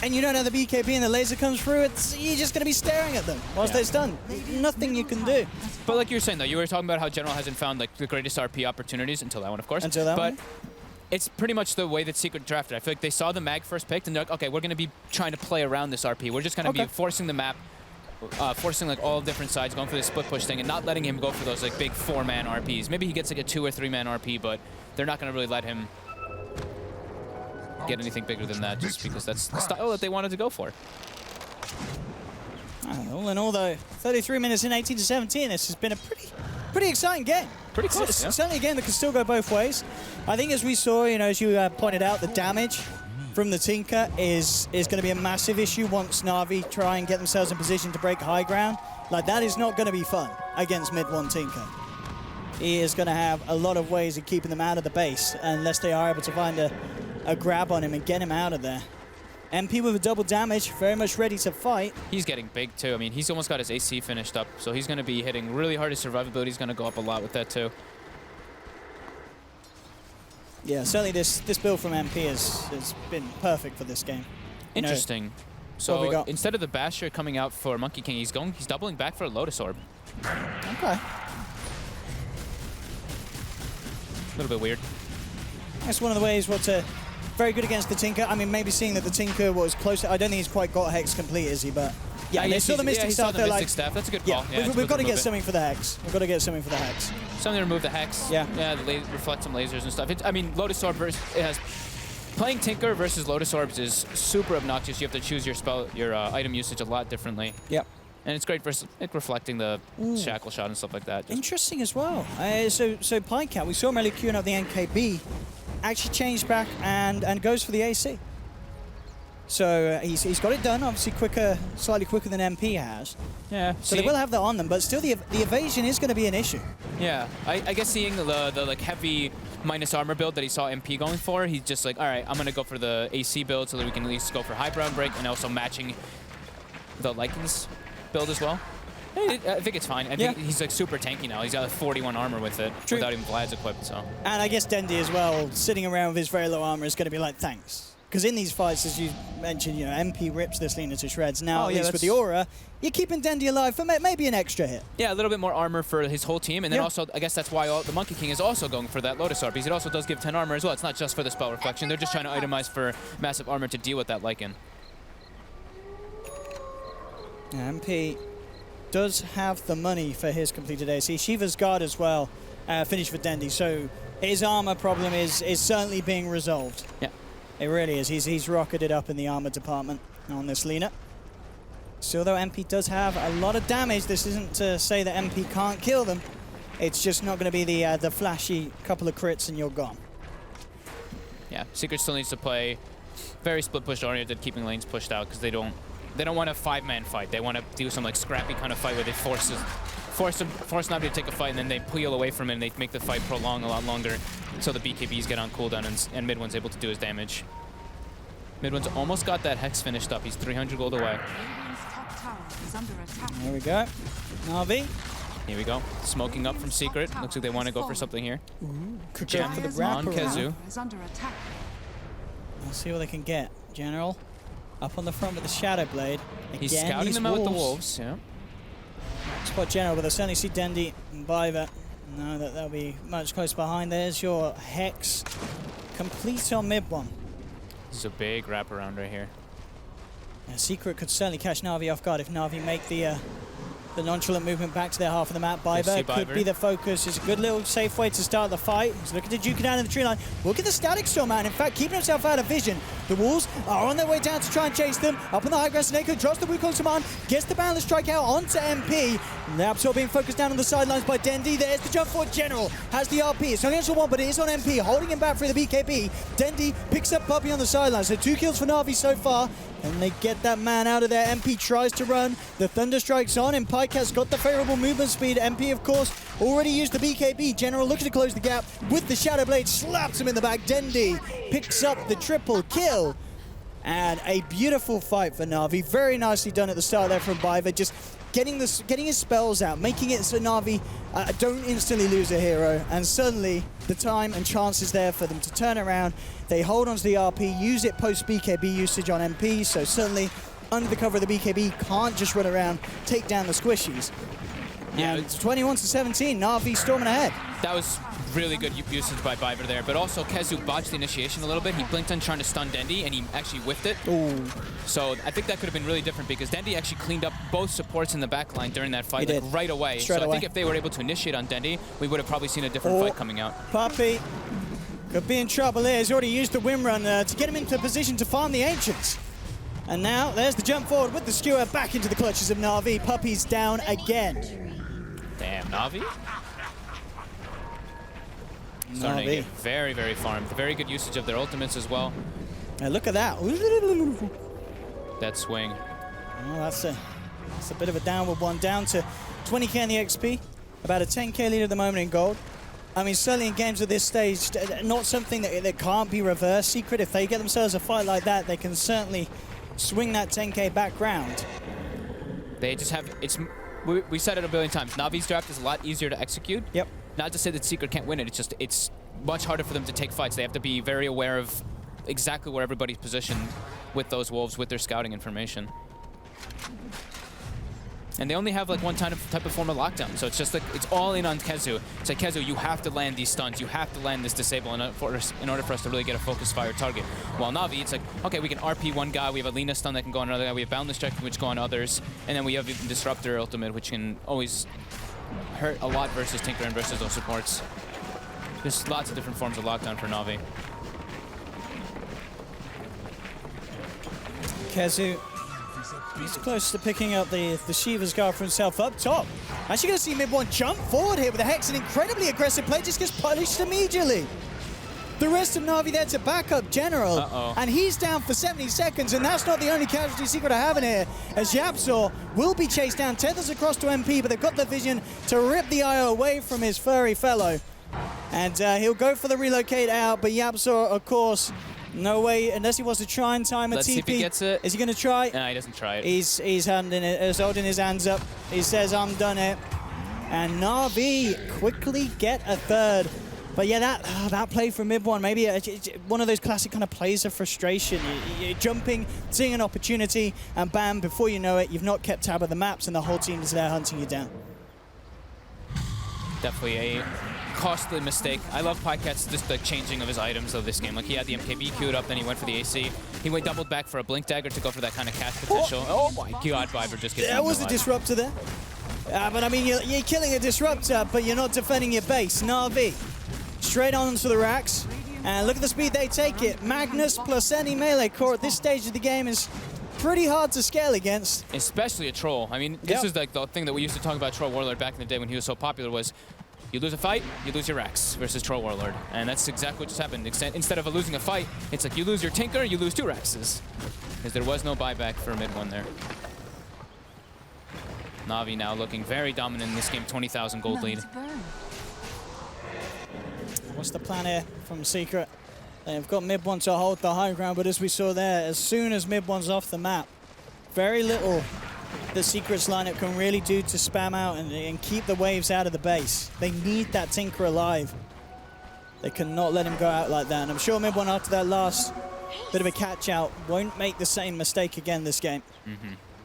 and you don't have the BKB and the laser comes through, you're just going to be staring at them whilst they're stunned. Nothing you can do. But like you were saying, though, you were talking about how General hasn't found like the greatest RP opportunities until that one, of course. Until that one. It's pretty much the way that Secret drafted. I feel like they saw the mag first picked, and they're like, okay, we're going to be trying to play around this RP. We're just going to be forcing the map, forcing like all different sides, going for the split push thing, and not letting him go for those like big 4-man RPs. Maybe he gets like a 2 or 3-man RP, but they're not going to really let him get anything bigger than that, just because that's the style that they wanted to go for. All in all, though, 33 minutes in, 18 to 17. This has been a pretty exciting game. Pretty close. Certainly a game that can still go both ways. I think, as we saw, as you pointed out, the damage from the Tinker is going to be a massive issue once Na'Vi try and get themselves in position to break high ground. Like, that is not going to be fun against mid-1 Tinker. He is going to have a lot of ways of keeping them out of the base unless they are able to find a grab on him and get him out of there. MP with a double damage, very much ready to fight. He's getting big too. I mean, he's almost got his AC finished up, so he's going to be hitting really hard. His survivability is going to go up a lot with that too. Yeah, certainly this build from MP has been perfect for this game. Interesting. So instead of the Basher coming out for Monkey King, he's doubling back for a Lotus Orb. Okay. A little bit weird. That's one of the ways very good against the Tinker. I mean, maybe seeing that the Tinker was closer. I don't think he's quite got Hex complete, is he? But yeah, they saw the Mystic Staff. They're like, that's a good call. Yeah, we've got to get something for the Hex. We've got to get something for the Hex. Something to remove the Hex. Yeah, reflect some lasers and stuff. I mean, Lotus Orb playing Tinker versus Lotus Orbs is super obnoxious. You have to choose your item usage a lot differently. Yep. And it's great for reflecting the shackle shot and stuff like that. Interesting as well. So Pinecat, we saw him earlier queuing up the NKB, actually changed back and goes for the AC. So he's got it done, obviously slightly quicker than MP has. Yeah. So they will have that on them, but still the evasion is going to be an issue. Yeah, I guess seeing the like heavy minus armor build that he saw MP going for, he's just like, all right, I'm going to go for the AC build so that we can at least go for high ground break and also matching the Lycan's build as well. I think it's fine. I think he's like super tanky now. He's got like 41 armor with it without even Vlad's equipped. So. And I guess Dendi as well, sitting around with his very low armor, is going to be like, thanks. Because in these fights, as you mentioned, MP rips this Lina to shreds. Now, at least with the aura, you're keeping Dendi alive for maybe an extra hit. Yeah, a little bit more armor for his whole team. And then also, I guess that's why the Monkey King is also going for that Lotus Orb, because it also does give 10 armor as well. It's not just for the spell reflection. They're just trying to itemize for massive armor to deal with that Lycan. Yeah, MP does have the money for his completed AC. Shiva's Guard as well finished for Dendi, so his armor problem is certainly being resolved. Yeah. It really is. He's rocketed up in the armor department on this Lina. Still, though, MP does have a lot of damage. This isn't to say that MP can't kill them. It's just not going to be the flashy couple of crits and you're gone. Yeah, Secret still needs to play very split push oriented, keeping lanes pushed out because they don't they don't want a 5-man fight. They want to do some like scrappy kind of fight where they force Navi to take a fight, and then they peel away from it, and they make the fight prolong a lot longer, so the BKBs get on cooldown, and mid one's able to do his damage. Mid one's almost got that Hex finished up. He's 300 gold away. There we go. Na'Vi. Here we go. Smoking up from Secret. Looks like they want to go for something here. Could jump for the wrap on Kezu. We'll see what they can get. General up on the front with the Shadow Blade. Again, He's scouting them out with the wolves. Yeah. Spot General, but I certainly see Dendi and Biver. No, that'll be much close behind. There's your Hex. Complete on mid one. This is a big wraparound right here. Secret could certainly catch Na'Vi off guard if Na'Vi make the nonchalant movement back to their half of the map. Biver could be the focus. It's a good little safe way to start the fight. He's looking to juke it down in the tree line. Look at the Static Storm out. In fact, keeping himself out of vision. The Wolves are on their way down to try and chase them. Up on the high ground, Sneko drops the Wukong command, gets the balance strike out onto MP. The Absol being focused down on the sidelines by Dendi. There's the jump forward. General has the RP. It's only on one, but it is on MP, holding him back for the BKB. Dendi picks up Puppey on the sidelines. So 2 kills for Na'Vi so far. And they get that man out of there. MP tries to run. The Thunderstrike's on, and Pyke has got the favorable movement speed. MP, of course, already used the BKB. General looking to close the gap with the Shadow Blade. Slaps him in the back. Dendi picks up the triple kill. And a beautiful fight for Na'Vi. Very nicely done at the start there from Biver. Just getting his spells out, making it so Na'Vi don't instantly lose a hero. And suddenly, the time and chance is there for them to turn around. They hold onto the RP, use it post-BKB usage on MP, so certainly under the cover of the BKB, can't just run around, take down the squishies. Yeah, and it's 21-17, Na'Vi storming ahead. That was really good usage by Biver there, but also Kezu botched the initiation a little bit. He blinked on trying to stun Dendi, and he actually whiffed it. Ooh. So I think that could have been really different because Dendi actually cleaned up both supports in the backline during that fight like, right away. Straight away. I think if they were able to initiate on Dendi, we would have probably seen a different fight coming out. Puppey could be in trouble here. He's already used the Wind Run to get him into position to farm the Ancients. And now there's the jump forward with the skewer back into the clutches of Na'Vi. Puppey's down again. Damn, Na'Vi. Starting to get very, very farmed. Very good usage of their ultimates as well. Now look at that. That swing. Oh, that's a bit of a downward one. Down to 20k in the XP. About a 10k lead at the moment in gold. I mean, certainly in games at this stage, not something that can't be reversed. Secret, if they get themselves a fight like that, they can certainly swing that 10k back round. They just have, we said it a billion times, Navi's draft is a lot easier to execute. Yep. Not to say that Secret can't win it, it's much harder for them to take fights. They have to be very aware of exactly where everybody's positioned with those wolves, with their scouting information. And they only have like one type of form of lockdown, so it's just like, it's all in on Kezu. It's like, Kezu, you have to land these stuns, you have to land this disable in order for us to really get a focus fire target. While Na'Vi, it's like, okay, we can RP one guy, we have a Lina stun that can go on another guy, we have Boundless Check which go on others, and then we have even Disruptor ultimate, which can always hurt a lot versus Tinker and versus those supports. There's lots of different forms of lockdown for Na'Vi. Kezu, he's close to picking up the Shiva's guard for himself up top. Actually going to see mid one jump forward here with a Hex, an incredibly aggressive play, just gets punished immediately. The rest of Na'Vi there to back up General, and he's down for 70 seconds, and that's not the only casualty Secret are having here, as Yapzor will be chased down, tethers across to MP, but they've got the vision to rip the IO away from his furry fellow. And he'll go for the relocate out, but Yapzor, of course, no way, unless he wants to try and time a Let's TP. see if he gets it. Is he going to try? No, he doesn't try it. He's holding his hands up. He says, I'm done it. And Na'Vi quickly get a third. But yeah, that play from mid one, maybe one of those classic kind of plays of frustration. You're jumping, seeing an opportunity, and bam, before you know it, you've not kept tab of the maps, and the whole team is there hunting you down. Definitely a costly mistake. I love Pyke's just the changing of his items of this game. Like he had the MKB queued up, then he went for the AC. He went doubled back for a Blink Dagger to go for that kind of catch potential. Oh my god, Biver just gets There was a disruptor there. But I mean, you're killing a disruptor, but you're not defending your base. Na'Vi straight on to the racks. And look at the speed they take it. Magnus plus any melee core at this stage of the game is pretty hard to scale against. Especially a Troll. I mean, this is like the thing that we used to talk about Troll Warlord back in the day when he was so popular was You lose a fight, you lose your Rex versus Troll Warlord. And that's exactly what just happened. Instead of losing a fight, it's like you lose your Tinker, you lose 2 Rexes. Because there was no buyback for mid one there. Na'Vi now looking very dominant in this game, 20,000 gold lead. What's the plan here from Secret? They've got mid one to hold the high ground, but as we saw there, as soon as mid one's off the map, very little the Secret's lineup can really do to spam out and keep the waves out of the base. They need that Tinker alive. They cannot let him go out like that. And I'm sure mid one, after that last bit of a catch out, won't make the same mistake again this game.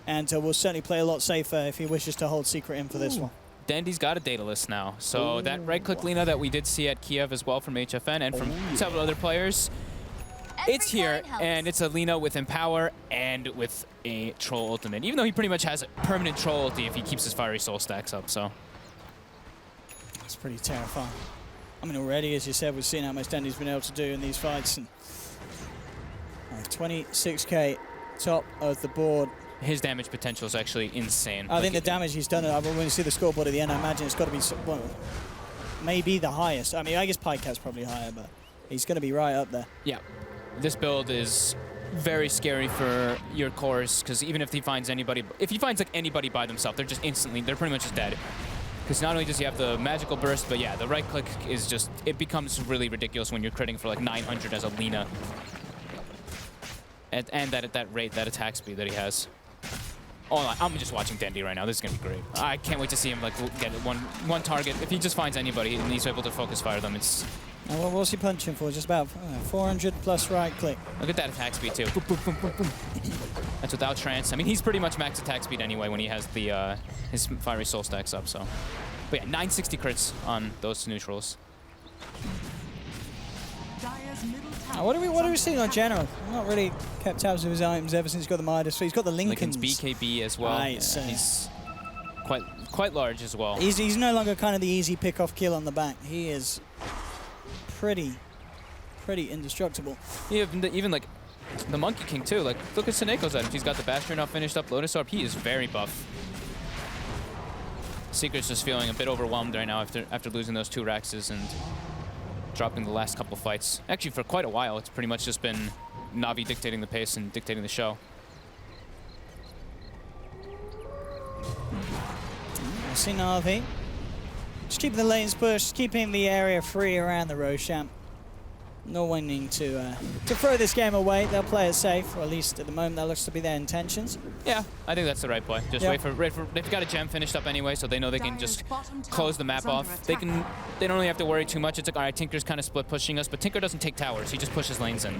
And will certainly play a lot safer if he wishes to hold Secret in for this one. Dendy's got a Daedalus now. So that right-click Lina that we did see at Kiev as well from HFN and from several other players, it's here, and it's a Lina with Empower and with a Troll ultimate. Even though he pretty much has a permanent Troll ulti if he keeps his Fiery Soul stacks up, so. That's pretty terrifying. I mean, already, as you said, we've seen how much Dendy's been able to do in these fights. And 26k top of the board. His damage potential is actually insane. I think the damage he's done, when we see the scoreboard at the end, I imagine it's got to be, well, maybe the highest. I mean, I guess Pykat's probably higher, but he's going to be right up there. Yeah. This build is very scary for your cores, because even if he finds anybody, if he finds like anybody by themselves, they're just instantly, they're pretty much just dead. Because not only does he have the magical burst, but yeah, the right click is just, it becomes really ridiculous when you're critting for like 900 as a Lina. And that at that rate, that attack speed that he has. Oh, I'm just watching Dendy right now. This is going to be great. I can't wait to see him like get one target. If he just finds anybody and he's able to focus fire them, it's... And what was he punching for? Just about 400 plus right click. Look at that attack speed too. Boop, boop, boop, boop, boop. That's without trance. I mean, he's pretty much max attack speed anyway when he has the his Fiery Soul stacks up. So, but yeah, 960 crits on those neutrals. What are we seeing on general? I've not really kept tabs of his items ever since he's got the Midas. So he's got the Lincoln's. BKB as well. Right, yeah, he's quite large as well. He's no longer kind of the easy pick-off kill on the back. He is pretty indestructible. Even like the Monkey King too. Like look at Seneco's items. He's got the Bastion now finished up. Lotus Orb. He is very buff. Secret's just feeling a bit overwhelmed right now after losing those 2 Raxes and dropping the last couple fights. Actually, for quite a while, it's pretty much just been Na'Vi dictating the pace and dictating the show. I see Na'Vi. Just keeping the lanes pushed, keeping the area free around the Roshan. Not wanting to throw this game away. They'll play it safe, or at least at the moment that looks to be their intentions. Yeah, I think that's the right play. Just wait for. They've got a gem finished up anyway, so they know they can just close the map off. They don't really have to worry too much. It's like, all right, Tinker's kind of split pushing us, but Tinker doesn't take towers. He just pushes lanes in.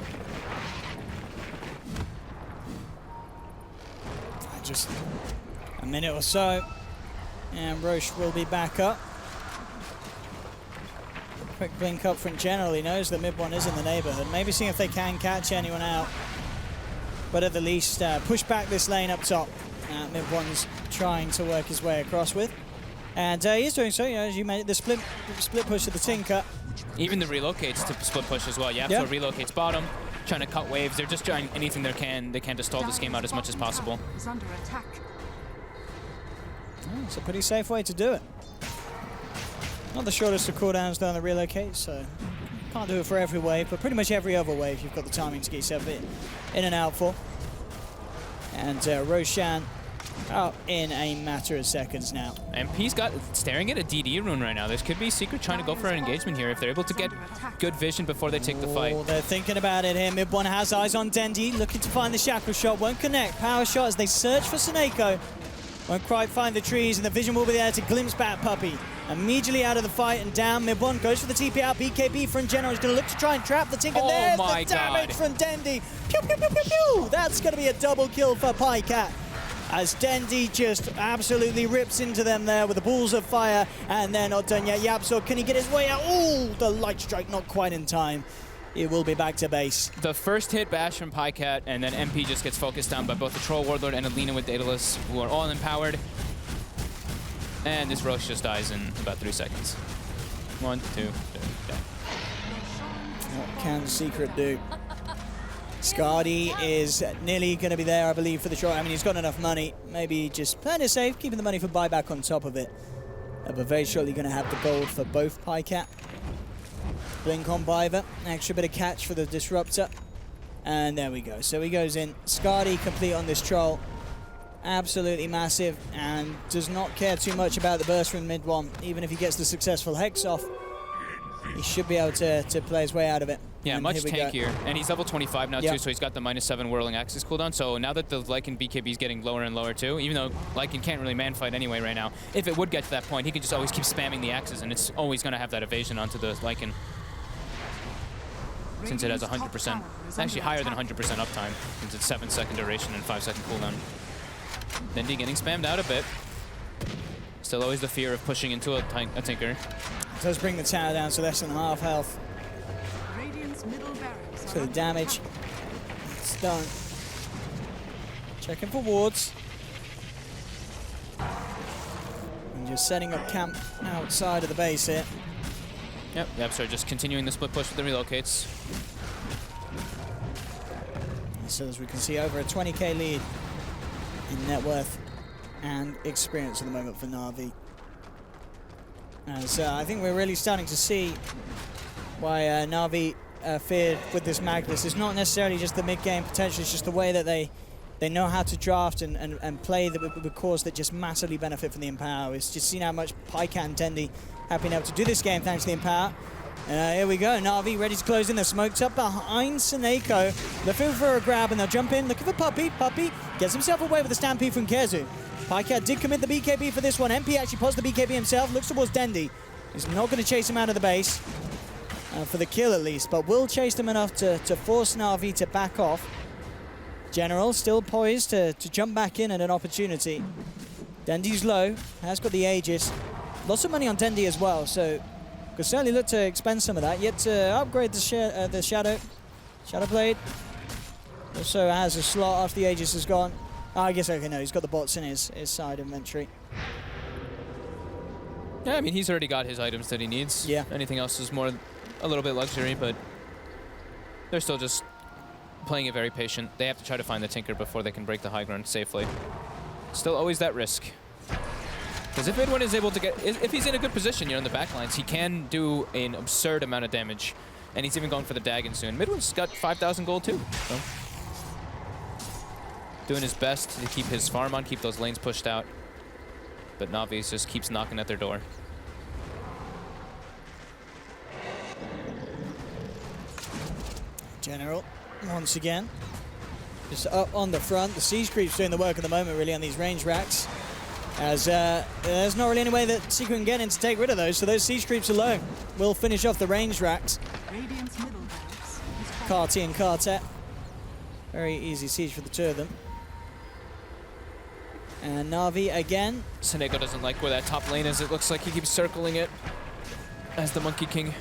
Just a minute or so, and Roche will be back up. Quick blink up from general. He knows that mid one is in the neighborhood. Maybe seeing if they can catch anyone out. But at the least, push back this lane up top. Mid one's trying to work his way across with. And he is doing so, you know, as you made the split push of the Tinker. Even the relocates to split push as well. Yeah, so relocates bottom, trying to cut waves. They're just trying anything they can to stall this game out as much as possible. It's a pretty safe way to do it. Not the shortest of cooldowns down the relocate, so can't do it for every wave, but pretty much every other wave you've got the timing to get yourself in and out for. And Roshan out in a matter of seconds now. MP's staring at a DD rune right now. This could be Secret trying to go for an engagement here if they're able to get good vision before they take the fight. They're thinking about it here. Mid one has eyes on Dendy, looking to find the shackle shot. Won't connect. Power shot as they search for Seneko. Won't quite find the trees, and the vision will be there to glimpse back Puppey. Immediately out of the fight and down. Mid one goes for the TP out. BKB from General is going to look to try and trap the Tinker. There's the damage from Dendy. Pew, pew, pew, pew, pew. That's going to be a double kill for Pycat, as Dendy just absolutely rips into them there with the balls of fire, and they're not done yet. Yapsor, can he get his way out? Oh, the light strike not quite in time. It will be back to base. The first hit bash from Pycat, and then MP just gets focused down by both the Troll Warlord and Alina with Daedalus, who are all empowered. And this Roche just dies in about 3 seconds. 1, 2, 3, down. What can Secret do? Scardy is nearly going to be there, I believe, for the shot. I mean, he's got enough money. Maybe just playing it safe, keeping the money for buyback on top of it. But very shortly going to have the gold for both Pycat. Blink on Biver, extra bit of catch for the Disruptor. And there we go. So he goes in. Scardy complete on this troll. Absolutely massive, and does not care too much about the burst from mid one. Even if he gets the successful Hex off, he should be able to play his way out of it. Yeah, and much tankier. And he's level 25 now too, so he's got the -7 Whirling Axis cooldown. So now that the Lycan BKB is getting lower and lower too, even though Lycan can't really man-fight anyway right now, if it would get to that point, he could just always keep spamming the axes, and it's always going to have that evasion onto the Lycan. Since it has 100%, actually higher than 100% uptime, since it's 7-second duration and 5-second cooldown. Dendi getting spammed out a bit. Still always the fear of pushing into a Tinker. Does bring the tower down to less than half health. So the damage, it's done. Checking for wards. And just setting up camp outside of the base here. Yep, so just continuing the split push with the relocates. So as we can see, over a 20k lead in net worth and experience at the moment for Na'Vi. So I think we're really starting to see why Na'Vi feared with this Magnus. It's not necessarily just the mid-game potential, it's just the way that they know how to draft and play the cores that just massively benefit from the Empower. It's just seen how much Pycat and Dendi have been able to do this game thanks to the Empower. And here we go, Na'Vi ready to close in. They're smoked up behind Seneko. Looking for a grab, and they'll jump in, looking for Puppey. Puppey gets himself away with a Stampede from Kezu. Pycat did commit the BKB for this one. MP actually posed the BKB himself, looks towards Dendi. He's not going to chase him out of the base, for the kill at least, but will chase them enough to force Na'Vi to back off. General still poised to jump back in at an opportunity. Dendi's low, has got the Aegis. Lots of money on Dendi as well, so could certainly look to expend some of that. Yet to upgrade the Shadow Blade. Also has a slot after the Aegis is gone. Oh, I guess, okay, no, he's got the bots in his side inventory. Yeah, I mean, he's already got his items that he needs. Yeah. Anything else is more a little bit luxury, but they're still just playing it very patient. They have to try to find the Tinker before they can break the high ground safely. Still always that risk. Because if Midwin is able to get, if he's in a good position, you know, in the backlines, he can do an absurd amount of damage. And he's even going for the Dagon soon. Midwin's got 5,000 gold too. So doing his best to keep his farm on, keep those lanes pushed out. But Na'Vi just keeps knocking at their door. General, once again, just up on the front. The Siege Creep's doing the work at the moment, really, on these range racks. As there's not really any way that Secret can get in to take rid of those, so those Siege Creeps alone will finish off the range racks. Carti and Cartet. Very easy siege for the two of them. And Na'Vi again. Seneko doesn't like where that top lane is. It looks like he keeps circling it as the Monkey King.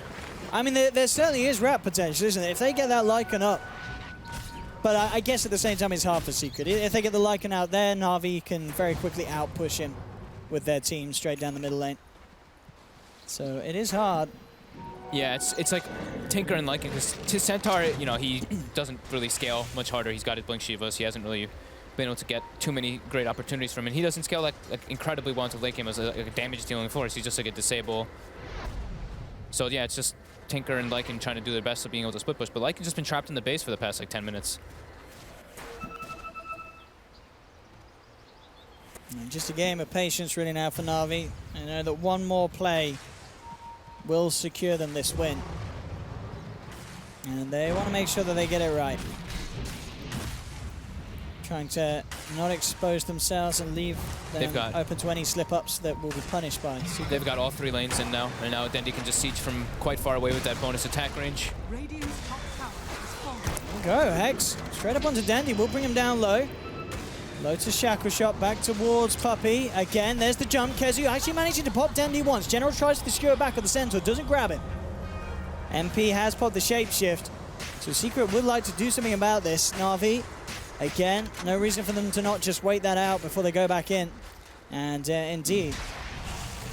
I mean, there certainly is rep potential, isn't it? If they get that Lycan up. But I guess at the same time, it's hard for Secret. If they get the Lycan out there, Na'Vi can very quickly outpush him with their team straight down the middle lane. So it is hard. Yeah, it's like Tinker and Lycan, because to Centaur, you know, he doesn't really scale much harder. He's got his Blink Shivas. He hasn't really been able to get too many great opportunities from him. And he doesn't scale like incredibly well into late game as a damage-dealing force. He's just like a disable. So yeah, it's just Tinker and Lycan trying to do their best of being able to split push. But Lycan's just been trapped in the base for the past like 10 minutes. And just a game of patience really now for Na'Vi. I know that one more play will secure them this win. And they want to make sure that they get it right. Trying to not expose themselves and leave them open to any slip-ups that will be punished by. They've got all 3 lanes in now, and now Dendi can just siege from quite far away with that bonus attack range. Go, Hex. Straight up onto Dendi. We'll bring him down low. Low to Shackle Shot, back towards Puppey. Again, there's the jump. Kezu actually managing to pop Dendi once. General tries to skewer back at the center, doesn't grab it. MP has popped the Shapeshift. So Secret would like to do something about this. Na'Vi, again, no reason for them to not just wait that out before they go back in. And indeed,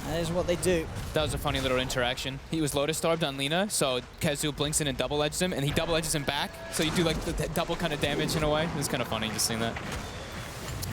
that is what they do. That was a funny little interaction. He was Lotus Storbed on Lina, so Kezu blinks in and double edges him, and he double edges him back. So you do like the double kind of damage in a way. It was kind of funny just seeing that.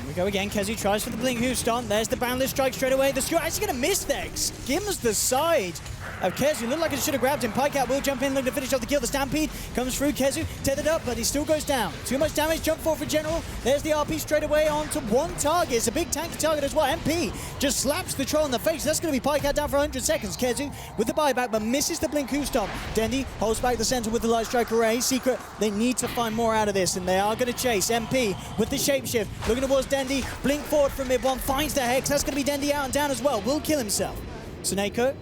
we go again. Kezu tries for the Blink Houston. There's the Boundless Strike straight away. The Skewer actually going to miss there. Skims the side of Kezu. Looked like it should have grabbed him. Pikeout will jump in, looking to finish off the kill. The Stampede comes through. Kezu tethered up, but he still goes down. Too much damage. Jump forward for General. There's the RP straight away onto one target. It's a big tanky target as well. MP just slaps the troll in the face. That's going to be Pikeout down for 100 seconds. Kezu with the buyback, but misses the Blink Houston. Dendi holds back the center with the Light Strike Array. Secret, they need to find more out of this, and they are going to chase. MP with the Shapeshift. Looking towards Dendi. Blink forward from mid one. Finds the Hex. That's going to be Dendi out and down as well. Will kill himself. Suneko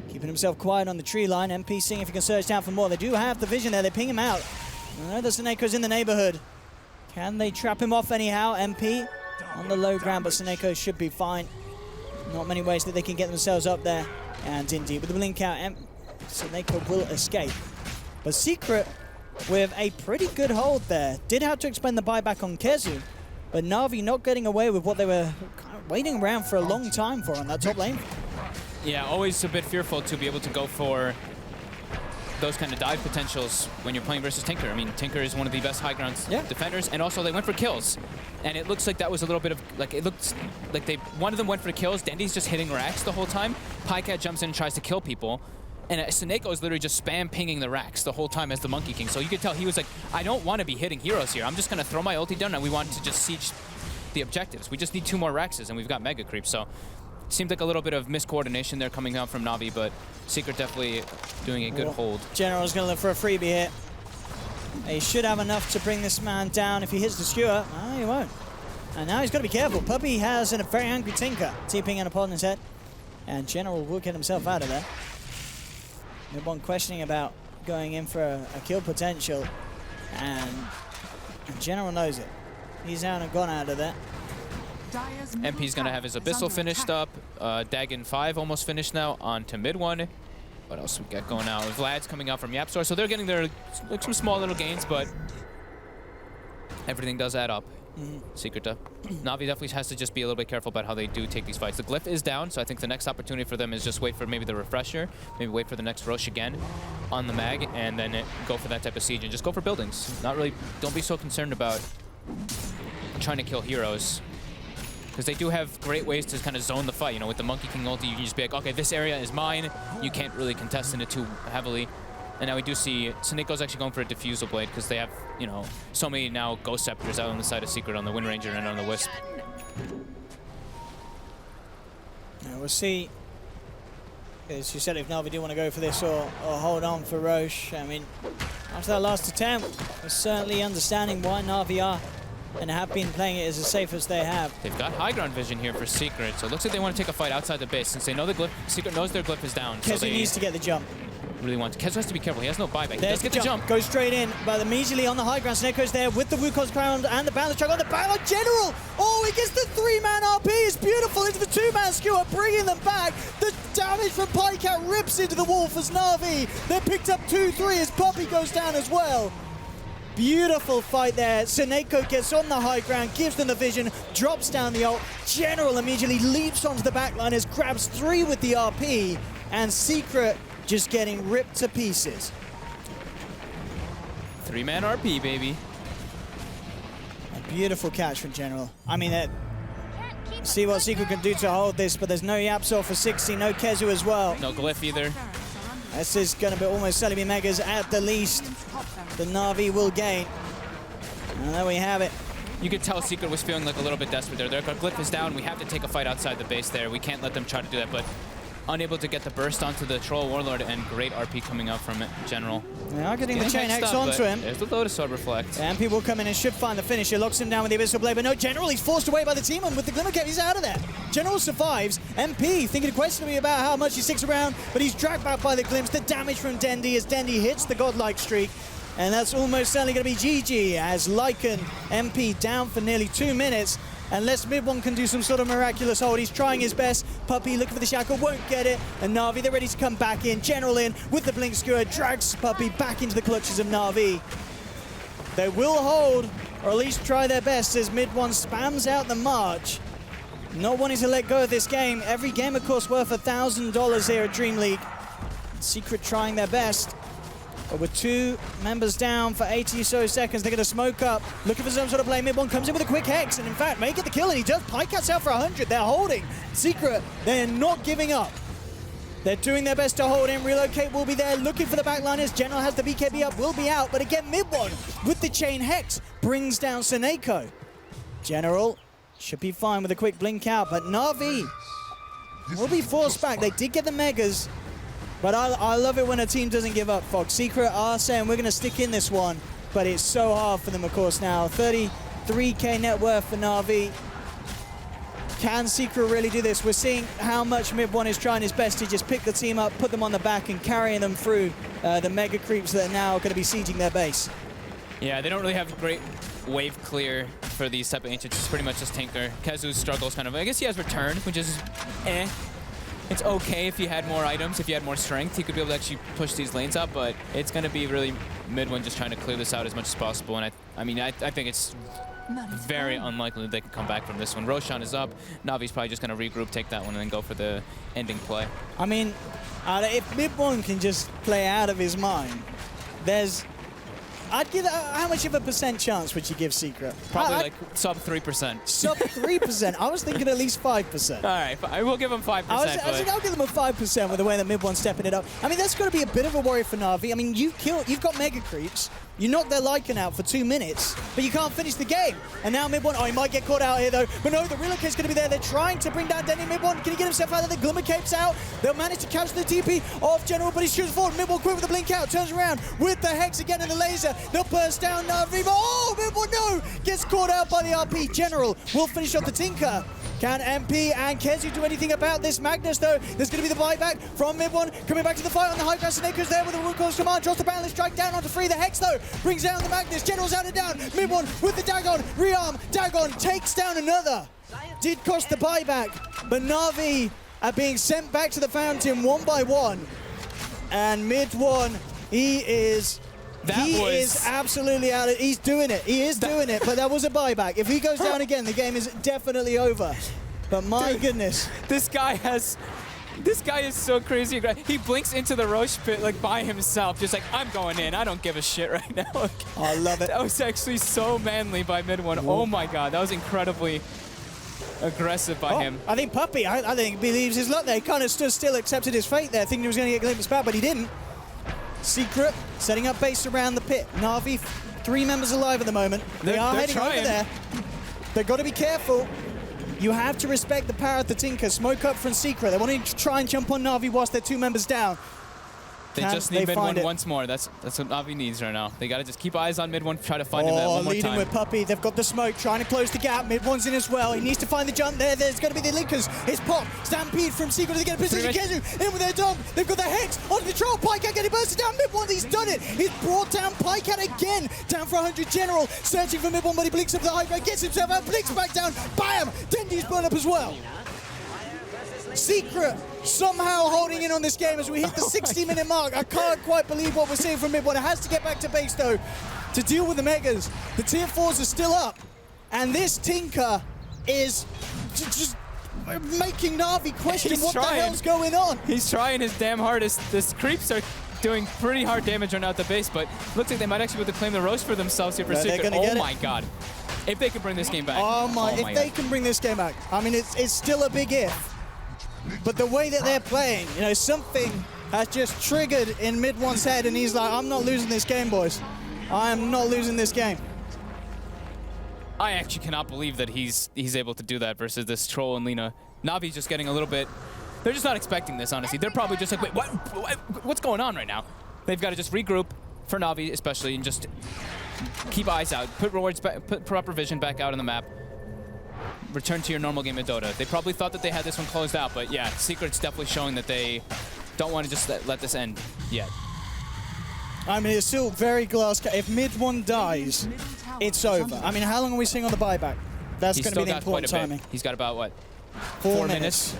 keeping himself quiet on the tree line. MP seeing if he can surge down for more. They do have the vision there. They ping him out. I know that Suneko's in the neighborhood. Can they trap him off anyhow? MP on the low ground, but Suneko should be fine. Not many ways that they can get themselves up there. And indeed, with the blink out, Suneko will escape. But Secret with a pretty good hold there. Did have to expend the buyback on Kezu, but Na'Vi not getting away with what they were kind of waiting around for a long time for on that top lane. Yeah, always a bit fearful to be able to go for those kind of dive potentials when you're playing versus Tinker. I mean, Tinker is one of the best high ground defenders, and also they went for kills. And it looks like that was a little bit of, like, it looked like one of them went for kills. Dendi's just hitting racks the whole time. Pikecat jumps in and tries to kill people. And Suneko is literally just spam pinging the racks the whole time as the Monkey King. So you could tell he was like, I don't want to be hitting heroes here. I'm just going to throw my ulti down, and we want to just siege the objectives. We just need 2 more Raxes, and we've got Mega Creep. So it seemed like a little bit of miscoordination there coming out from Na'Vi, but Secret definitely doing a good hold. General's going to look for a freebie here. He should have enough to bring this man down if he hits the skewer. No, he won't. And now he's got to be careful. Puppey has a very angry Tinker TPing an opponent's head. And General will get himself out of there. No one questioning about going in for a kill potential. And General knows it. He's out and gone out of there. MP's going to have his Abyssal finished up. Dagon 5 almost finished now on to mid 1. What else we got going now? Vlad's coming out from Yap Store. So they're getting their like some small little gains, but everything does add up. Secret to Na'Vi definitely has to just be a little bit careful about how they do take these fights. The Glyph is down, so I think the next opportunity for them is just wait for maybe the refresher, maybe wait for the next rush again on the mag, and then go for that type of siege and just go for buildings. Not really, don't be so concerned about trying to kill heroes, because they do have great ways to kind of zone the fight. You know, with the Monkey King ulti, you can just be like, okay, this area is mine. You can't really contest in it too heavily. And now we do see Suneko's actually going for a Diffusal Blade because they have, you know, so many now Ghost Scepters out on the side of Secret on the Wind Ranger and on the Wisp. Now we'll see, as you said, if Na'Vi do want to go for this or hold on for Roche. I mean, after that last attempt, we're certainly understanding why Na'Vi are and have been playing it as safe as they have. They've got high ground vision here for Secret, so it looks like they want to take a fight outside the base since they know the Glyph, Secret knows their Glyph is down. Kezu so they needs to get the jump. Really want to. Kezu has to be careful. He has no buyback. He There's does get the jump. Goes straight in, but immediately on the high ground, Suneko's there with the Wukong's crown and the Boundless Strike on the Battle General. Oh, he gets the 3-man RP. It's beautiful into the 2-man skewer, bringing them back. The damage from Pikecat rips into the wall for Na'Vi. They're picked up 2-3 as Puppey goes down as well. Beautiful fight there. Suneko gets on the high ground, gives them the vision, drops down the ult. General immediately leaps onto the backliners, grabs 3 with the RP, and Secret just getting ripped to pieces. 3-man RP, baby. A beautiful catch from General. I mean, see what Secret can do to hold this, but there's no Yapsor for 60, no Kezu as well. No Glyph either. This is going to be almost certainly be Megas at the least. The Na'Vi will gain. And there we have it. You could tell Secret was feeling like a little bit desperate there. Their Glyph is down. We have to take a fight outside the base there. We can't let them try to do that, but unable to get the burst onto the Troll Warlord, and great RP coming out from it, General. They are getting the Chain Hex onto him. There's the Lotus Sword Reflect. MP will come in and should find the finisher. Locks him down with the Abyssal Blade, but no, General, he's forced away by the team, and with the Glimmer Cape, he's out of there. General survives. MP thinking questionably about how much he sticks around, but he's dragged back by the Glimpse. The damage from Dendi as Dendi hits the godlike streak. And that's almost certainly going to be GG as Lycan MP down for nearly 2 minutes. Unless Mid-One can do some sort of miraculous hold. He's trying his best. Puppey looking for the shackle, won't get it. And Na'Vi, they're ready to come back in. General in with the Blink Skewer, drags Puppey back into the clutches of Na'Vi. They will hold, or at least try their best, as Mid-One spams out the march. Not wanting to let go of this game. Every game, of course, worth $1,000 here at DreamLeague. Secret trying their best. But with 2 members down for 80 or so seconds, they're going to smoke up, looking for some sort of play. Mid one comes in with a quick hex, and in fact, make it the kill, and he does. Pycat's out for 100. They're holding. Secret, they're not giving up. They're doing their best to hold in. Relocate will be there, looking for the backliners. General has the BKB up, will be out. But again, mid one with the chain hex brings down Seneko. General should be fine with a quick blink out, but Na'Vi will be forced back. They did get the megas. But I love it when a team doesn't give up, Fox. Secret are saying we're going to stick in this one, but it's so hard for them, of course, now. 33K net worth for Na'Vi. Can Secret really do this? We're seeing how much Mid One is trying his best to just pick the team up, put them on the back, and carrying them through the mega creeps that are now going to be sieging their base. Yeah, they don't really have great wave clear for these type of ancients. It's pretty much just Tinker. Kezu struggles kind of. I guess he has return, which is eh. It's okay if you had more items, if you had more strength, he could be able to actually push these lanes up, but it's going to be really mid one just trying to clear this out as much as possible. And I mean, I think it's very unlikely that they can come back from this one. Roshan is up. Navi's probably just going to regroup, take that one, and then go for the ending play. I mean, if mid one can just play out of his mind, there's... I'd give how much of a percent chance would you give Secret? Probably like sub 3%. Sub 3%? I was thinking at least 5%. All right, I will give him 5%. I was like, I'll give them a 5% with the way that mid one's stepping it up. I mean, that's got to be a bit of a worry for Na'Vi. I mean, you've got mega creeps. You knocked their Lycan out for 2 minutes, but you can't finish the game. And now mid one, oh, he might get caught out here though. But no, the relocate's going to be there. They're trying to bring down Denny mid one. Can he get himself out of the Glimmer Cape's out? They'll manage to catch the TP of General, but he shoots forward. Mid one quick with the blink out, turns around with the Hex again and the laser. They'll burst down Na'Vi, but oh, mid one, no! Gets caught out by the RP. General will finish off the Tinker. Can MP and Kezu do anything about this Magnus, though? There's going to be the buyback from mid one. Coming back to the fight on the high ground. Seneco's there with the root cause command. Drops the balance strike down onto 3. The Hex, though, brings down the Magnus. General's out and down. Mid one with the Dagon. Rearm. Dagon takes down another. Did cost the buyback, but Na'Vi are being sent back to the fountain one by one. And mid one, he is absolutely out of it. He's doing it. He is doing it, but that was a buyback. If he goes down again, the game is definitely over. But my goodness. This guy is so crazy. He blinks into the Roche pit like by himself, just like, I'm going in. I don't give a shit right now. Oh, I love it. That was actually so manly by mid one. Oh my god, that was incredibly aggressive by him. I think Puppy, I think, believes his luck there. He kind of stood still, accepted his fate there, thinking he was going to get glimpsed back, but he didn't. Secret setting up base around the pit. Na'Vi, 3 members alive at the moment. They are heading over there. They've got to be careful. You have to respect the power of the Tinker. Smoke up from Secret. They want to try and jump on Na'Vi whilst they're 2 members down. They just need mid one once more. That's what Na'Vi needs right now. They got to just keep eyes on mid one, try to find him that one more time. Leading with Puppy. They've got the smoke, trying to close the gap. Mid one's in as well. He needs to find the jump there. There's going to be the linkers. It's Pop. Stampede from Secret to get a position. Kezu in with their dog. They've got the Hex on control. Pycat getting bursted down. Mid one, he's done it. He's brought down Pycat again. Down for 100. General searching for mid one, but he blinks up the high ground. Gets himself out. Blinks back down. Bam! Dendi's blown up as well. Secret somehow holding in on this game as we hit the 60-minute mark. I can't quite believe what we're seeing from mid one. It has to get back to base, though, to deal with the Megas. The tier 4s are still up, and this Tinker is just making Na'Vi question what the hell's going on. He's trying his damn hardest. This creeps are doing pretty hard damage right now at the base, but looks like they might actually be able to claim the roast for themselves here for Secret. Oh my god. If they can bring this game back. If they can bring this game back. I mean, it's still a big if. But the way that they're playing, you know, something has just triggered in mid one's head, and he's like, I'm not losing this game, boys. I am not losing this game. I actually cannot believe that he's able to do that versus this Troll and Lina. Navi's just getting a little bit... They're just not expecting this, honestly. They're probably just like, wait, what's going on right now? They've got to just regroup, for Na'Vi especially, and just keep eyes out. Put proper vision back out on the map. Return to your normal game of Dota. They probably thought that they had this one closed out, but yeah, Secret's definitely showing that they don't want to just let this end yet. I mean, it's still very glass. If mid one dies, it's over. I mean, how long are we seeing on the buyback? That's going to be the important timing. He's got about, what, 4 minutes?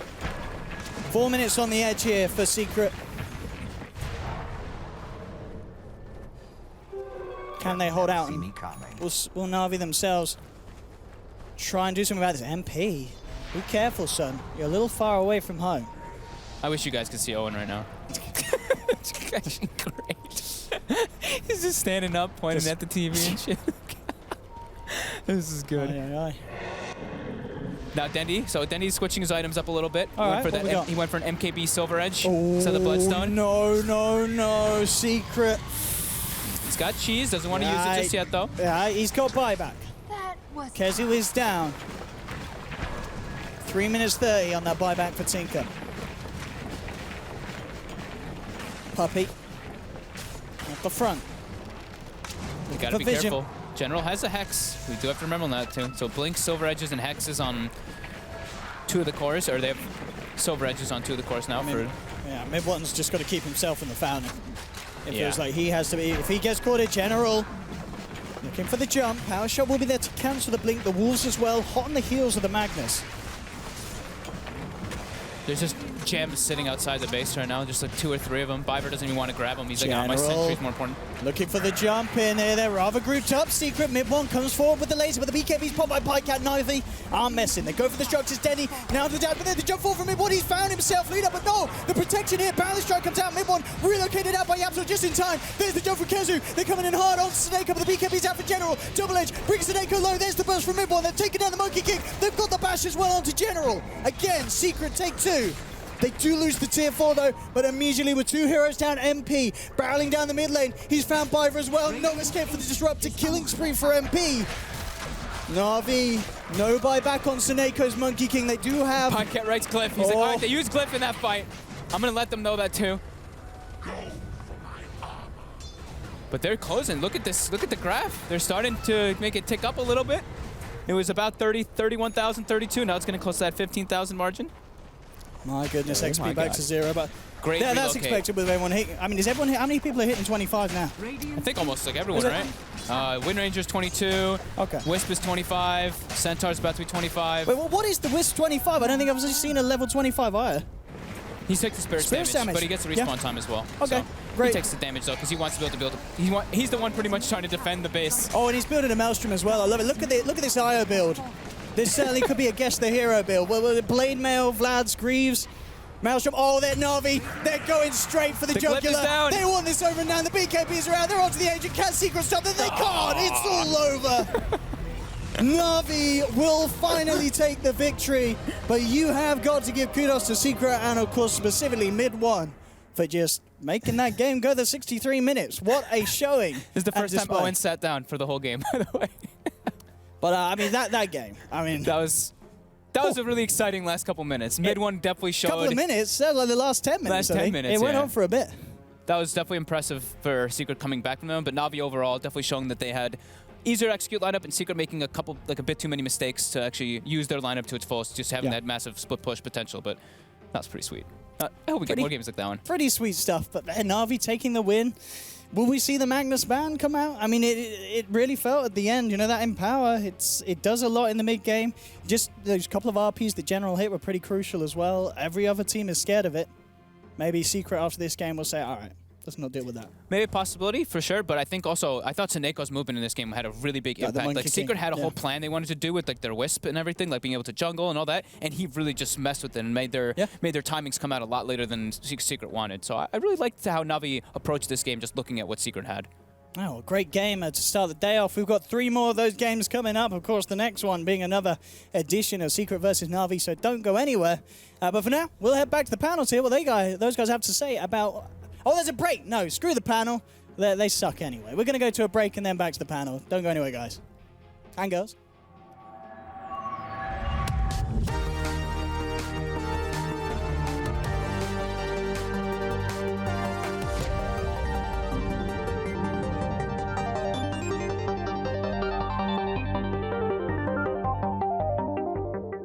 4 minutes on the edge here for Secret. Can they hold out? Will Na'Vi themselves try and do something about this? MP, be careful, son. You're a little far away from home. I wish you guys could see Owen right now. It's actually great. He's just standing up, pointing at the TV and shit. This is good. Aye. Now Dendy, so Dendy's switching his items up a little bit. All right, He went for an MKB Silver Edge Oh, instead of the Bloodstone. no. Secret. He's got cheese, doesn't want to use it just yet though. Yeah, he's got buyback. Kezu is down. 3 minutes 30 on that buyback for Tinker. Puppy. At the front. You gotta be careful. General has a Hex. We do have to remember that too. So Blink, Silver Edges, and Hexes on 2 of the cores, or they have Silver Edges on 2 of the cores now. Yeah, Mid-One's just got to keep himself in the fountain. It feels like he has to be. If he gets caught at General, looking for the jump. Power Shot will be there to cancel the Blink. The Wolves as well, hot on the heels of the Magnus. There's just gems sitting outside the base right now, just like 2 or 3 of them. Biver doesn't even want to grab them. He's like, oh, my sentry's more important. Looking for the jump in here. They're rather grouped up. Secret Mid-One comes forward with the laser, but the BKB's popped by Pycat. Knivey aren't messing. They go for the structures. Denny now to the dash, but then the jump forward from Mid-One. He's found himself lead up, but no, the protection here. Balance strike comes out. Mid-One relocated out by Yapso just in time. There's the jump from Kezu. They're coming in hard on Snake, but the BKB's out for General. Double Edge brings Snake low. There's the burst from Mid-One. They're taking down the Monkey King. They've got the bash as well onto General. Again, Secret take 2. They do lose the tier 4 though, but immediately with 2 heroes down, MP barreling down the mid lane. He's found Biver as well. No escape for the Disruptor. Killing spree for MP. Na'Vi, no buyback on Seneco's Monkey King. They do have... Podcat rights Cliff. He's like, all right, they used Cliff in that fight. I'm going to let them know that too. But they're closing. Look at this. Look at the graph. They're starting to make it tick up a little bit. It was about 31,032. Now it's going to close to that 15,000 margin. My goodness, XP back to 0, but great. Yeah, that's expected with everyone hitting. I mean, is everyone how many people are hitting 25 now? I think almost like everyone, right? Wind Ranger's 22. Okay. Wisp is 25. Centaur's about to be 25. Wait, well, what is the Wisp 25? I don't think I've seen a level 25 either. He takes the Spirit's damage, but he gets the respawn time as well. Okay, so great. He takes the damage though, because he wants to be able to build. He's the one pretty much trying to defend the base. Oh, and he's building a Maelstrom as well. I love it. Look at this IO build. This certainly could be a guess the hero build. Well, Blade Mail, Vlad's, Greaves. Maelstrom, oh, they're Na'Vi. They're going straight for the jugular. They want this over and down. The BKBs are out. They're onto the Agent. Can't secret stuff that they can't. It's all over. Na'Vi will finally take the victory, but you have got to give kudos to Secret and, of course, specifically Mid-One for just making that game go the 63 minutes. What a showing. This is the first time Owen sat down for the whole game, by the way. But, I mean, that game, I mean... That was a really exciting last couple minutes. Mid-One definitely showed... Couple of minutes? That was like the last 10 minutes, Last 10 minutes, It went on for a bit. That was definitely impressive for Secret coming back from them, but Na'Vi overall definitely showing that they had easier to execute lineup, and Secret making a bit too many mistakes to actually use their lineup to its fullest, just having that massive split push potential, but that's pretty sweet. I hope we get more games like that one. Pretty sweet stuff, but Na'Vi taking the win. Will we see the Magnus ban come out? I mean, it really felt at the end, you know, that Empower, it does a lot in the mid game. Just those couple of RPs that General hit were pretty crucial as well. Every other team is scared of it. Maybe Secret after this game will say, all right, let's not deal with that. Maybe a possibility, for sure, but I think also, I thought Seneco's movement in this game had a really big impact. Like, Secret had a whole plan they wanted to do with like their Wisp and everything, like being able to jungle and all that, and he really just messed with it and made their timings come out a lot later than Secret wanted. So I really liked how Na'Vi approached this game, just looking at what Secret had. Oh, great game to start the day off. We've got 3 more of those games coming up. Of course, the next one being another edition of Secret versus Na'Vi, so don't go anywhere. But for now, we'll head back to the panels here. What those guys have to say about... Oh, there's a break. No, screw the panel. They suck anyway. We're going to go to a break and then back to the panel. Don't go anywhere, guys. And girls.